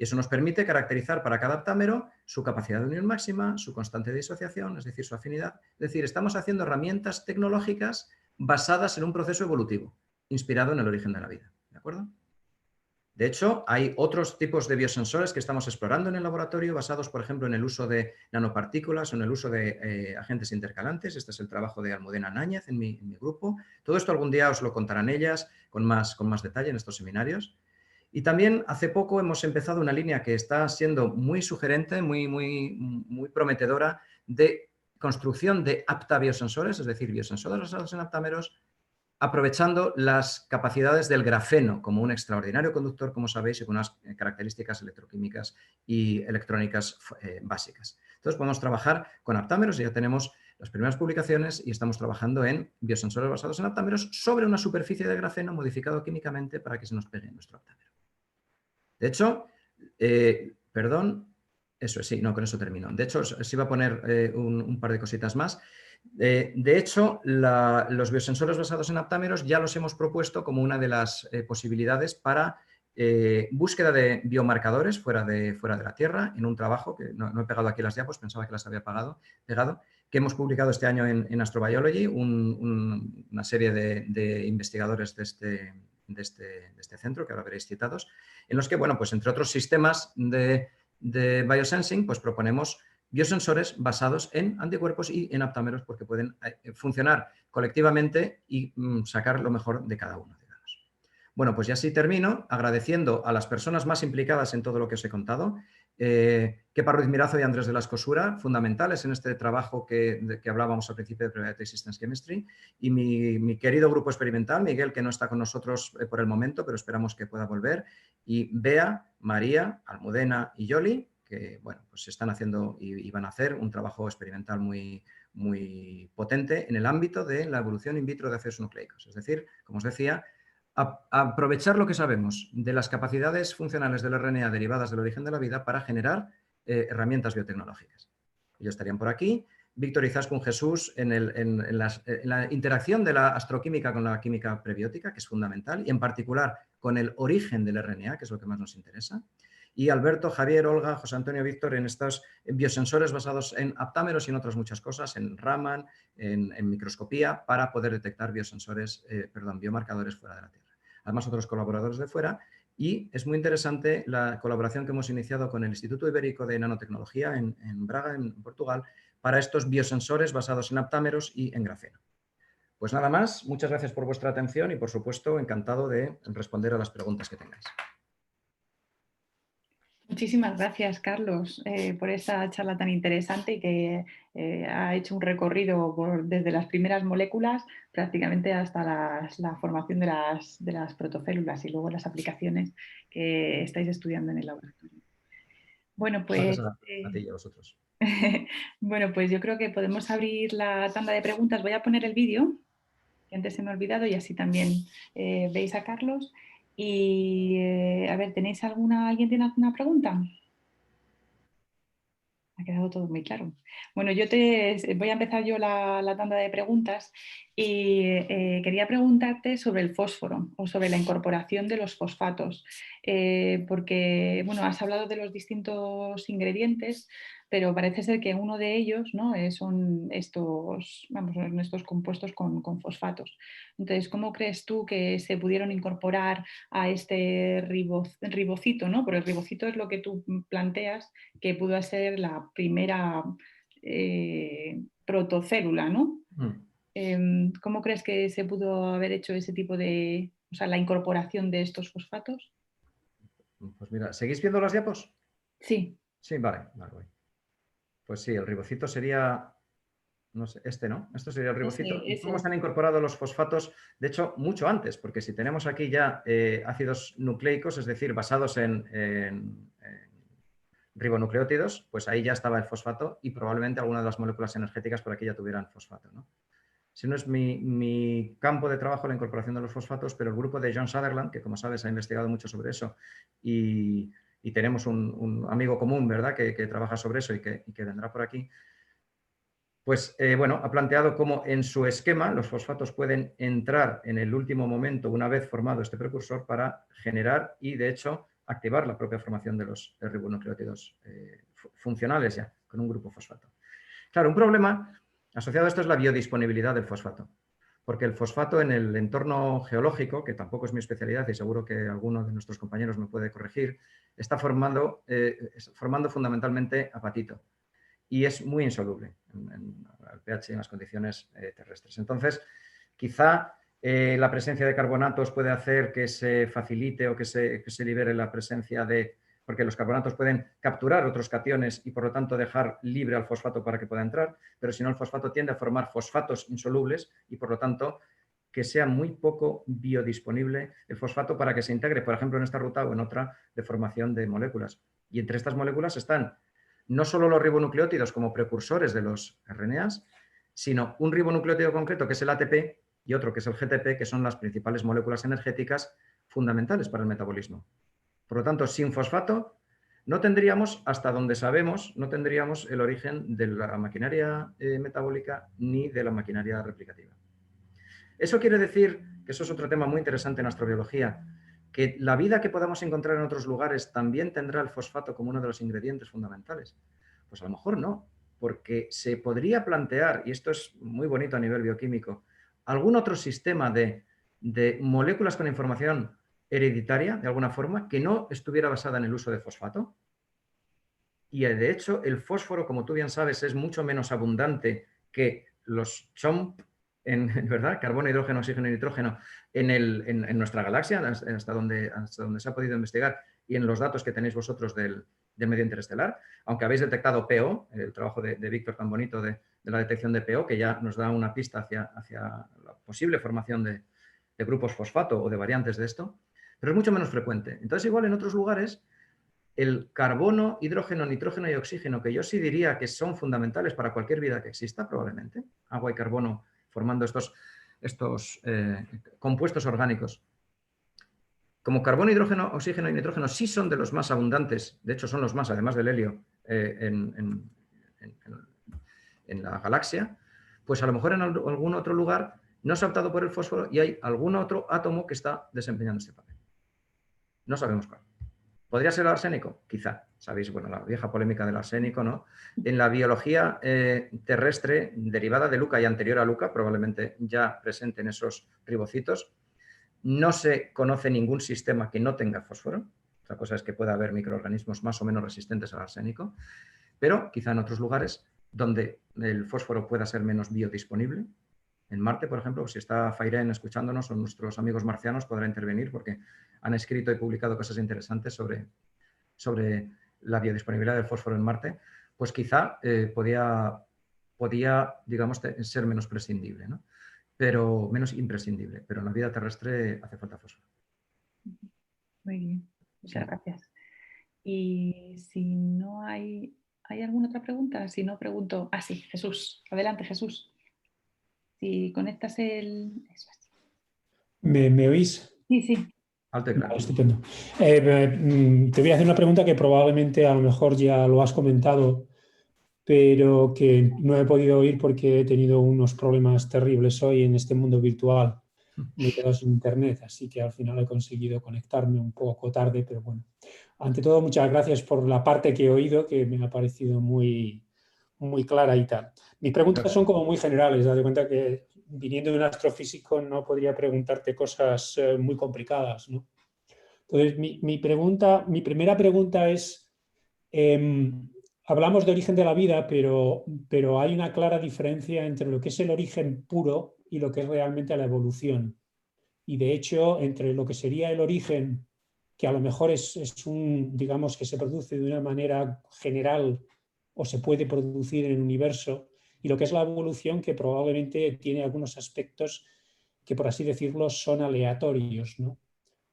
B: Y eso nos permite caracterizar para cada aptámero su capacidad de unión máxima, su constante de disociación, es decir, su afinidad. Es decir, estamos haciendo herramientas tecnológicas basadas en un proceso evolutivo, inspirado en el origen de la vida. ¿De acuerdo? De hecho, hay otros tipos de biosensores que estamos explorando en el laboratorio basados, por ejemplo, en el uso de nanopartículas o en el uso de agentes intercalantes. Este es el trabajo de Almudena Náñez en mi grupo. Todo esto algún día os lo contarán ellas con más detalle en estos seminarios. Y también hace poco hemos empezado una línea que está siendo muy sugerente, muy prometedora de construcción de aptabiosensores, es decir, biosensores basados en aptámeros, aprovechando las capacidades del grafeno como un extraordinario conductor, como sabéis, y con unas características electroquímicas y electrónicas básicas. Entonces podemos trabajar con aptámeros y ya tenemos las primeras publicaciones y estamos trabajando en biosensores basados en aptámeros sobre una superficie de grafeno modificado químicamente para que se nos pegue en nuestro aptámero. De hecho, perdón, eso sí, no, con eso termino. De hecho, os iba a poner un par de cositas más. De hecho, los biosensores basados en aptámeros ya los hemos propuesto como una de las posibilidades para búsqueda de biomarcadores fuera de la Tierra, en un trabajo que no he pegado aquí las diapos, pensaba que las había pegado, que hemos publicado este año en Astrobiology, una serie de investigadores de este centro, que ahora veréis citados, en los que, bueno, pues entre otros sistemas de biosensing, pues proponemos biosensores basados en anticuerpos y en aptámeros porque pueden funcionar colectivamente y sacar lo mejor de cada uno, digamos. Bueno, pues ya sí termino agradeciendo a las personas más implicadas en todo lo que os he contado. Kepa Ruiz Mirazo y Andrés de la Escosura, fundamentales en este trabajo que hablábamos al principio de Probability Systems Chemistry, y mi querido grupo experimental, Miguel, que no está con nosotros por el momento, pero esperamos que pueda volver, y Bea, María, Almudena y Yoli, que bueno, pues están haciendo y van a hacer un trabajo experimental muy potente en el ámbito de la evolución in vitro de ácidos nucleicos. Es decir, como os decía, aprovechar lo que sabemos de las capacidades funcionales del RNA derivadas del origen de la vida para generar herramientas biotecnológicas. Ellos estarían por aquí. Víctor Izaskun Jesús en la interacción de la astroquímica con la química prebiótica, que es fundamental, y en particular con el origen del RNA, que es lo que más nos interesa. Y Alberto, Javier, Olga, José Antonio, Víctor en estos biosensores basados en aptámeros y en otras muchas cosas, en Raman, en microscopía, para poder detectar biomarcadores fuera de la Tierra. Además, otros colaboradores de fuera. Y es muy interesante la colaboración que hemos iniciado con el Instituto Ibérico de Nanotecnología en Braga, en Portugal, para estos biosensores basados en aptámeros y en grafeno. Pues nada más, muchas gracias por vuestra atención y, por supuesto, encantado de responder a las preguntas que tengáis.
A: Muchísimas gracias, Carlos, por esa charla tan interesante y que ha hecho un recorrido desde las primeras moléculas prácticamente hasta la formación de las protocélulas y luego las aplicaciones que estáis estudiando en el laboratorio. Bueno, pues,
B: Gracias a ti y a vosotros.
A: bueno, pues yo creo que podemos abrir la tanda de preguntas. Voy a poner el vídeo, que antes se me ha olvidado, y así también veis a Carlos. Y a ver, ¿alguien tiene alguna pregunta? Ha quedado todo muy claro. Bueno, voy a empezar yo la tanda de preguntas y quería preguntarte sobre el fósforo o sobre la incorporación de los fosfatos, porque bueno, has hablado de los distintos ingredientes, pero parece ser que uno de ellos, ¿no? Son estos compuestos con fosfatos. Entonces, ¿cómo crees tú que se pudieron incorporar a este ribocito, ¿no? Porque el ribocito es lo que tú planteas que pudo ser la primera protocélula, ¿no? ¿Cómo crees que se pudo haber hecho ese tipo de, o sea, la incorporación de estos fosfatos?
B: Pues mira, ¿seguís viendo las diapos?
A: Sí.
B: Sí, vale, voy. Pues sí, el ribocito sería, no sé, este, ¿no? Esto sería el ribocito. ¿Y
A: Ese
B: cómo
A: es.
B: se han incorporado los fosfatos? De hecho, mucho antes, porque si tenemos aquí ya ácidos nucleicos, es decir, basados en ribonucleótidos, pues ahí ya estaba el fosfato y probablemente alguna de las moléculas energéticas por aquí ya tuvieran fosfato, ¿no? Si no es mi campo de trabajo la incorporación de los fosfatos, pero el grupo de John Sutherland, que como sabes ha investigado mucho sobre eso y tenemos un amigo común, ¿verdad?, que trabaja sobre eso y que vendrá por aquí, pues bueno, ha planteado cómo en su esquema los fosfatos pueden entrar en el último momento, una vez formado este precursor, para generar y, de hecho, activar la propia formación de los ribonucleótidos funcionales ya, con un grupo fosfato. Claro, un problema asociado a esto es la biodisponibilidad del fosfato, porque el fosfato en el entorno geológico, que tampoco es mi especialidad y seguro que alguno de nuestros compañeros me puede corregir, está formando fundamentalmente apatito y es muy insoluble al pH en las condiciones terrestres. Entonces, quizá la presencia de carbonatos puede hacer que se facilite o que se libere la presencia de... porque los carbonatos pueden capturar otros cationes y por lo tanto dejar libre al fosfato para que pueda entrar, pero si no el fosfato tiende a formar fosfatos insolubles y por lo tanto que sea muy poco biodisponible el fosfato para que se integre, por ejemplo, en esta ruta o en otra de formación de moléculas. Y entre estas moléculas están no solo los ribonucleótidos como precursores de los RNAs, sino un ribonucleótido concreto que es el ATP y otro que es el GTP, que son las principales moléculas energéticas fundamentales para el metabolismo. Por lo tanto, sin fosfato no tendríamos, hasta donde sabemos, no tendríamos el origen de la maquinaria metabólica ni de la maquinaria replicativa. Eso quiere decir, que eso es otro tema muy interesante en astrobiología, que la vida que podamos encontrar en otros lugares también tendrá el fosfato como uno de los ingredientes fundamentales. Pues a lo mejor no, porque se podría plantear, y esto es muy bonito a nivel bioquímico, algún otro sistema de moléculas con información hereditaria, de alguna forma, que no estuviera basada en el uso de fosfato. Y de hecho, el fósforo, como tú bien sabes, es mucho menos abundante que los CHOMP, ¿verdad? Carbono, hidrógeno, oxígeno y nitrógeno en nuestra galaxia, hasta donde se ha podido investigar, y en los datos que tenéis vosotros del medio interestelar, aunque habéis detectado PO, el trabajo de Víctor tan bonito de la detección de PO, que ya nos da una pista hacia la posible formación de grupos fosfato o de variantes de esto, pero es mucho menos frecuente. Entonces, igual en otros lugares, el carbono, hidrógeno, nitrógeno y oxígeno, que yo sí diría que son fundamentales para cualquier vida que exista, probablemente, agua y carbono formando estos compuestos orgánicos. Como carbono, hidrógeno, oxígeno y nitrógeno sí son de los más abundantes, de hecho son los más, además del helio, en la galaxia, pues a lo mejor en algún otro lugar no se ha optado por el fósforo y hay algún otro átomo que está desempeñando este papel. No sabemos cuál. ¿Podría ser el arsénico? Quizá. Sabéis, bueno, la vieja polémica del arsénico, ¿no? En la biología terrestre derivada de Luca y anterior a Luca, probablemente ya presente en esos ribocitos, no se conoce ningún sistema que no tenga fósforo. Otra cosa es que pueda haber microorganismos más o menos resistentes al arsénico, pero quizá en otros lugares donde el fósforo pueda ser menos biodisponible. En Marte, por ejemplo, si está Fairen escuchándonos o nuestros amigos marcianos podrá intervenir porque han escrito y publicado cosas interesantes sobre la biodisponibilidad del fósforo en Marte, pues quizá podía, digamos, ser menos prescindible, ¿no? Pero menos imprescindible. Pero en la vida terrestre hace falta fósforo.
A: Muy bien, muchas
B: Sí.
A: gracias. Y si no ¿hay alguna otra pregunta? Si no, pregunto. Ah, sí, Jesús. Adelante, Jesús. Si conectas eso es.
C: ¿Me oís?
A: Sí, sí.
B: Alto y claro.
C: Vale, estupendo. Te voy a hacer una pregunta que probablemente a lo mejor ya lo has comentado, pero que no he podido oír porque he tenido unos problemas terribles hoy en este mundo virtual. Me he quedado sin internet, así que al final he conseguido conectarme un poco tarde, pero bueno. Ante todo, muchas gracias por la parte que he oído, que me ha parecido muy, muy clara y tal. Mis preguntas son como muy generales, date cuenta que viniendo de un astrofísico no podría preguntarte cosas muy complicadas, ¿no? Entonces, mi primera pregunta es, hablamos de origen de la vida, pero hay una clara diferencia entre lo que es el origen puro y lo que es realmente la evolución. Y de hecho, entre lo que sería el origen, que a lo mejor es digamos, que se produce de una manera general o se puede producir en el universo, y lo que es la evolución, que probablemente tiene algunos aspectos que, por así decirlo, son aleatorios, ¿no?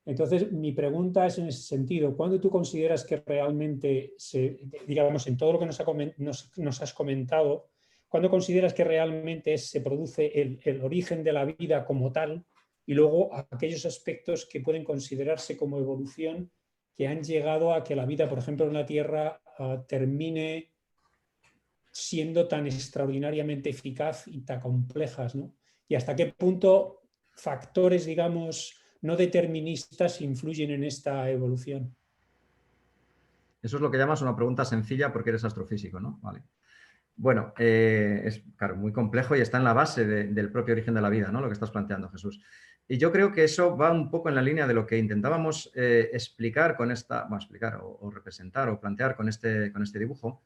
C: Entonces, mi pregunta es en ese sentido: ¿cuándo tú consideras que realmente, digamos, en todo lo que nos has comentado, cuándo consideras que realmente se produce el origen de la vida como tal, y luego aquellos aspectos que pueden considerarse como evolución, que han llegado a que la vida, por ejemplo, en la Tierra, termine siendo tan extraordinariamente eficaz y tan complejas, ¿no? Y hasta qué punto factores, digamos, no deterministas influyen en esta evolución?
B: Eso es lo que llamas una pregunta sencilla porque eres astrofísico, ¿no? Vale. Bueno, es claro, muy complejo y está en la base del propio origen de la vida, ¿no? Lo que estás planteando, Jesús. Y yo creo que eso va un poco en la línea de lo que intentábamos explicar con esta, bueno, explicar o representar o plantear con este dibujo.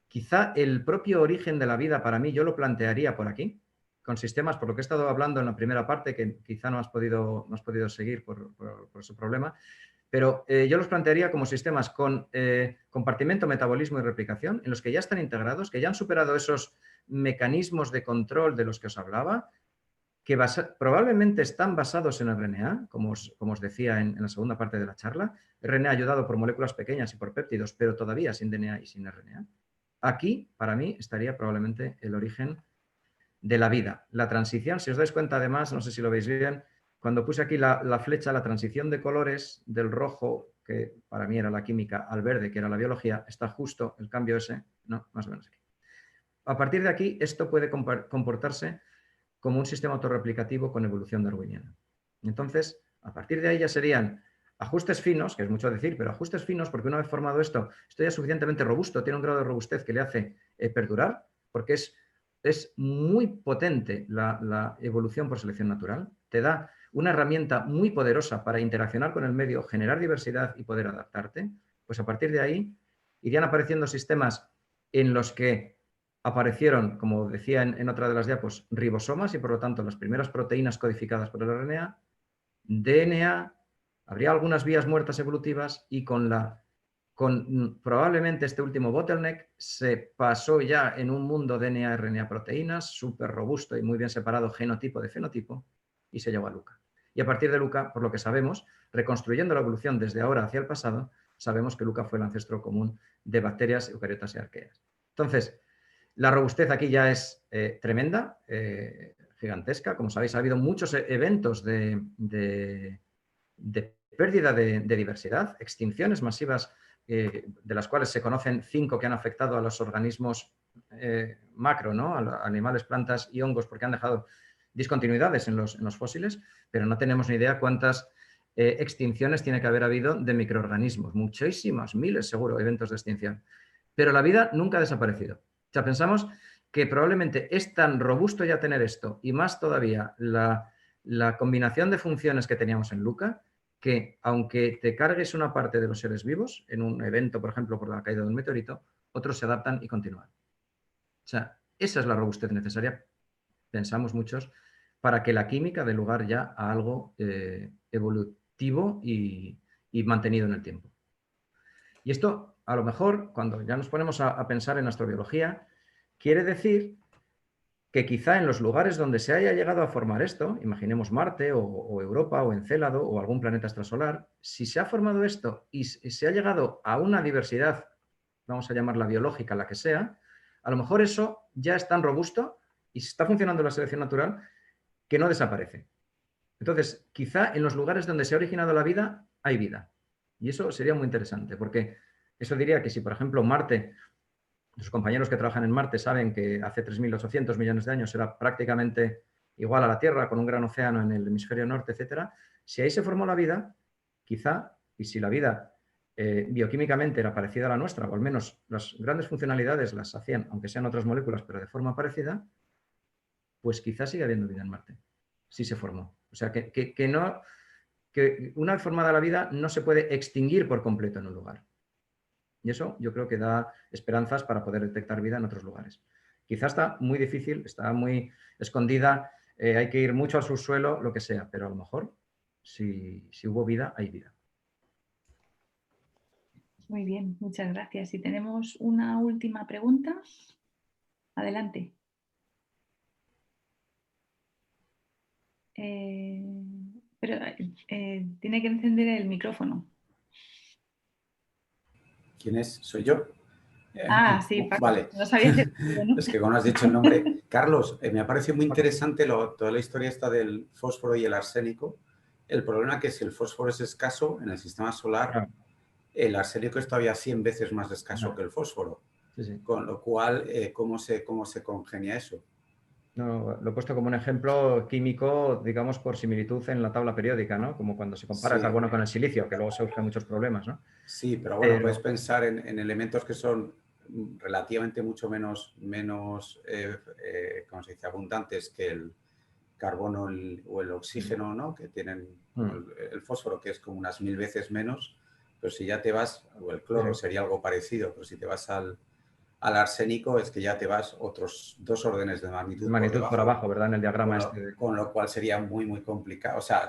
B: Quizá el propio origen de la vida para mí yo lo plantearía por aquí, con sistemas, por lo que he estado hablando en la primera parte, que quizá no has podido seguir por ese problema, pero yo los plantearía como sistemas con compartimento, metabolismo y replicación, en los que ya están integrados, que ya han superado esos mecanismos de control de los que os hablaba, que probablemente están basados en RNA, como os decía en la segunda parte de la charla. RNA ayudado por moléculas pequeñas y por péptidos, pero todavía sin DNA y sin RNA. Aquí, para mí, estaría probablemente el origen de la vida. La transición, si os dais cuenta además, no sé si lo veis bien, cuando puse aquí la flecha, la transición de colores del rojo, que para mí era la química, al verde, que era la biología, está justo el cambio ese, no, más o menos aquí. A partir de aquí, esto puede comportarse como un sistema autorreplicativo con evolución darwiniana. Entonces, a partir de ahí ya serían ajustes finos, que es mucho decir, pero ajustes finos, porque una vez formado esto ya es suficientemente robusto, tiene un grado de robustez que le hace perdurar, porque es muy potente la evolución por selección natural, te da una herramienta muy poderosa para interaccionar con el medio, generar diversidad y poder adaptarte. Pues a partir de ahí irían apareciendo sistemas en los que aparecieron, como decía en otra de las diapos, ribosomas y por lo tanto las primeras proteínas codificadas por el RNA, DNA, habría algunas vías muertas evolutivas y con probablemente este último bottleneck se pasó ya en un mundo DNA, RNA, proteínas, súper robusto y muy bien separado genotipo de fenotipo, y se llegó a Luca. Y a partir de Luca, por lo que sabemos, reconstruyendo la evolución desde ahora hacia el pasado, sabemos que Luca fue el ancestro común de bacterias, eucariotas y arqueas. Entonces, la robustez aquí ya es tremenda, gigantesca. Como sabéis, ha habido muchos eventos de pérdida de diversidad, extinciones masivas, de las cuales se conocen 5 que han afectado a los organismos macro, ¿no? A animales, plantas y hongos, porque han dejado discontinuidades en los fósiles, pero no tenemos ni idea cuántas extinciones tiene que haber habido de microorganismos. Muchísimas, miles seguro, eventos de extinción. Pero la vida nunca ha desaparecido. O sea, pensamos que probablemente es tan robusto ya tener esto y más todavía la combinación de funciones que teníamos en Luca, que aunque te cargues una parte de los seres vivos en un evento, por ejemplo, por la caída de un meteorito, otros se adaptan y continúan. O sea, esa es la robustez necesaria, pensamos muchos, para que la química dé lugar ya a algo evolutivo y mantenido en el tiempo. Y esto, a lo mejor, cuando ya nos ponemos a pensar en astrobiología, quiere decir que quizá en los lugares donde se haya llegado a formar esto, imaginemos Marte o Europa o Encélado o algún planeta extrasolar, si se ha formado esto y se ha llegado a una diversidad, vamos a llamarla biológica, la que sea, a lo mejor eso ya es tan robusto y está funcionando la selección natural que no desaparece. Entonces, quizá en los lugares donde se ha originado la vida hay vida. Y eso sería muy interesante, porque eso diría que si, por ejemplo, Marte, sus compañeros que trabajan en Marte saben que hace 3.800 millones de años era prácticamente igual a la Tierra, con un gran océano en el hemisferio norte, etcétera. Si ahí se formó la vida, quizá, y si la vida bioquímicamente era parecida a la nuestra, o al menos las grandes funcionalidades las hacían, aunque sean otras moléculas, pero de forma parecida, pues quizás sigue habiendo vida en Marte. Sí se formó. O sea, que una vez formada la vida no se puede extinguir por completo en un lugar. Y eso yo creo que da esperanzas para poder detectar vida en otros lugares. Quizás está muy difícil, está muy escondida, hay que ir mucho al subsuelo, lo que sea, pero a lo mejor si hubo vida, hay vida.
A: Muy bien, muchas gracias. Y tenemos una última pregunta. Adelante. Pero tiene que encender el micrófono.
D: ¿Quién es? ¿Soy yo?
A: Ah, sí, Paco.
D: Vale.
A: No sabía si... ¿no?
D: Es que como has dicho el nombre. Carlos, me ha parecido muy interesante toda la historia esta del fósforo y el arsénico. El problema es que si el fósforo es escaso en el sistema solar,
B: Claro.
D: el arsénico es todavía 100 veces más escaso
B: Claro.
D: que el fósforo.
B: Sí, sí.
D: Con lo cual, ¿cómo se congenia eso?
B: No, lo he puesto como un ejemplo químico, digamos, por similitud en la tabla periódica, ¿no? Como cuando se compara el
D: Sí.
B: carbono con el silicio, que luego surgen muchos problemas, ¿no?
D: Sí, pero bueno, puedes pensar en elementos que son relativamente mucho menos ¿cómo se dice?, abundantes que el carbono o el oxígeno, ¿no?, que tienen como el fósforo, que es como unas 1000 veces menos, pero si ya te vas, o el cloro sería algo parecido, pero si te vas al arsénico es que ya te vas otros 2 órdenes de magnitud
B: por abajo, ¿verdad? En el diagrama
D: con lo cual sería muy, muy complicado. O sea,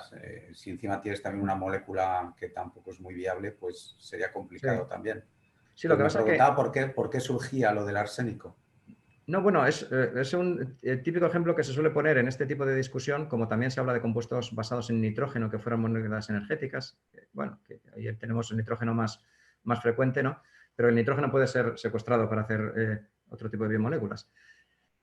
D: si encima tienes también una molécula que tampoco es muy viable, pues sería complicado también.
B: Sí, lo que
D: me
B: pasa
D: preguntaba por qué surgía lo del arsénico.
B: No, bueno, es un típico ejemplo que se suele poner en este tipo de discusión, como también se habla de compuestos basados en nitrógeno que fueran moléculas energéticas. Bueno, que ahí tenemos el nitrógeno más frecuente, ¿no? Pero el nitrógeno puede ser secuestrado para hacer otro tipo de biomoléculas.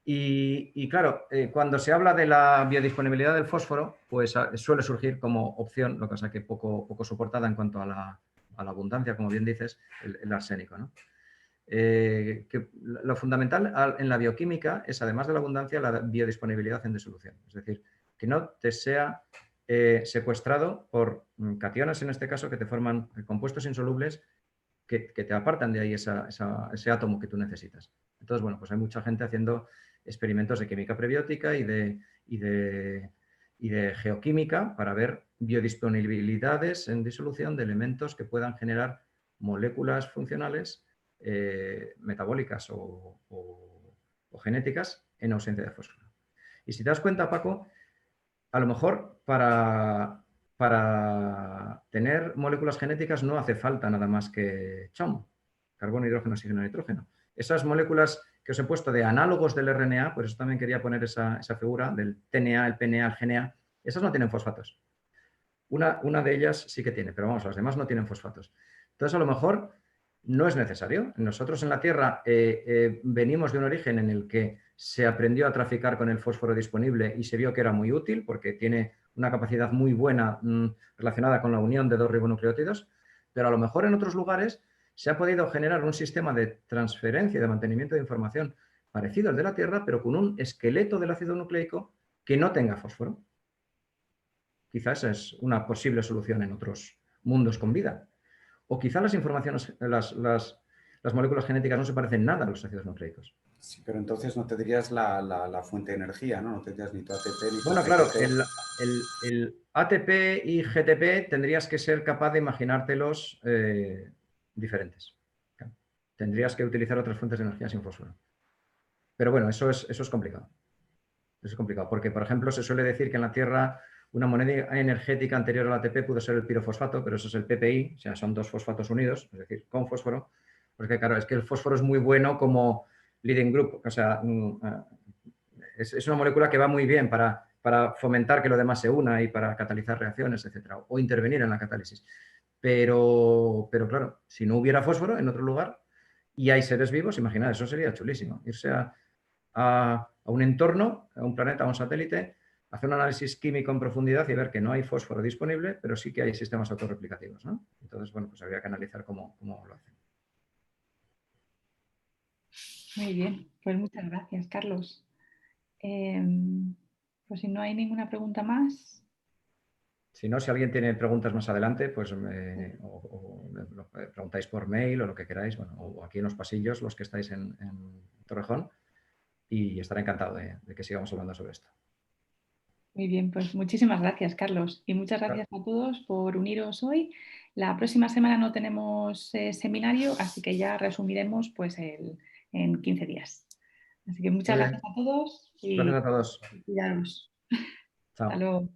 B: Y claro, cuando se habla de la biodisponibilidad del fósforo, pues suele surgir como opción, lo que pasa que poco soportada en cuanto a la abundancia, como bien dices, el arsénico, ¿no? Que lo fundamental en la bioquímica es, además de la abundancia, la biodisponibilidad en disolución. Es decir, que no te sea secuestrado por cationes, en este caso, que te forman compuestos insolubles que te apartan de ahí ese átomo que tú necesitas. Entonces, bueno, pues hay mucha gente haciendo experimentos de química prebiótica y de geoquímica para ver biodisponibilidades en disolución de elementos que puedan generar moléculas funcionales metabólicas o genéticas en ausencia de fósforo. Y si te das cuenta, Paco, a lo mejor para tener moléculas genéticas no hace falta nada más que CHOM, carbono, hidrógeno, oxígeno, nitrógeno. Esas moléculas que os he puesto de análogos del RNA, por eso también quería poner esa figura del TNA, el PNA, el GNA, esas no tienen fosfatos. Una de ellas sí que tiene, pero vamos, las demás no tienen fosfatos. Entonces, a lo mejor no es necesario. Nosotros en la Tierra venimos de un origen en el que se aprendió a traficar con el fósforo disponible y se vio que era muy útil porque tiene una capacidad muy buena relacionada con la unión de 2 ribonucleótidos, pero a lo mejor en otros lugares se ha podido generar un sistema de transferencia y de mantenimiento de información parecido al de la Tierra, pero con un esqueleto del ácido nucleico que no tenga fósforo. Quizás es una posible solución en otros mundos con vida. O quizá las informaciones, las moléculas genéticas no se parecen nada a los ácidos nucleicos.
D: Sí, pero entonces no tendrías la fuente de energía, ¿no? No tendrías ni tu ATP ni tu
B: Bueno,
D: GTP.
B: claro, el ATP y GTP tendrías que ser capaz de imaginártelos diferentes. Tendrías que utilizar otras fuentes de energía sin fósforo. Pero bueno, eso es complicado. Eso es complicado, porque, por ejemplo, se suele decir que en la Tierra una moneda energética anterior al ATP pudo ser el pirofosfato, pero eso es el PPI, o sea, son 2 fosfatos unidos, es decir, con fósforo. Porque, claro, es que el fósforo es muy bueno como leading group, o sea, es una molécula que va muy bien para fomentar que lo demás se una y para catalizar reacciones, etcétera, o intervenir en la catálisis. Pero claro, si no hubiera fósforo en otro lugar y hay seres vivos, imaginad, eso sería chulísimo. Irse a un entorno, a un planeta, a un satélite, hacer un análisis químico en profundidad y ver que no hay fósforo disponible, pero sí que hay sistemas autorreplicativos, ¿no? Entonces, bueno, pues habría que analizar cómo lo hacen.
A: Muy bien, pues muchas gracias, Carlos. Pues si no hay ninguna pregunta más.
B: Si no, si alguien tiene preguntas más adelante, pues o lo preguntáis por mail o lo que queráis, bueno, o aquí en los pasillos, los que estáis en Torrejón, y estaré encantado de que sigamos hablando sobre esto.
A: Muy bien, pues muchísimas gracias, Carlos. Y muchas gracias a todos por uniros hoy. La próxima semana no tenemos seminario, así que ya resumiremos pues, en 15 días. Así que muchas
B: Muy bien.
A: gracias a todos y
B: Gracias a todos.
A: cuidaros. Hasta
B: Chao.
A: luego.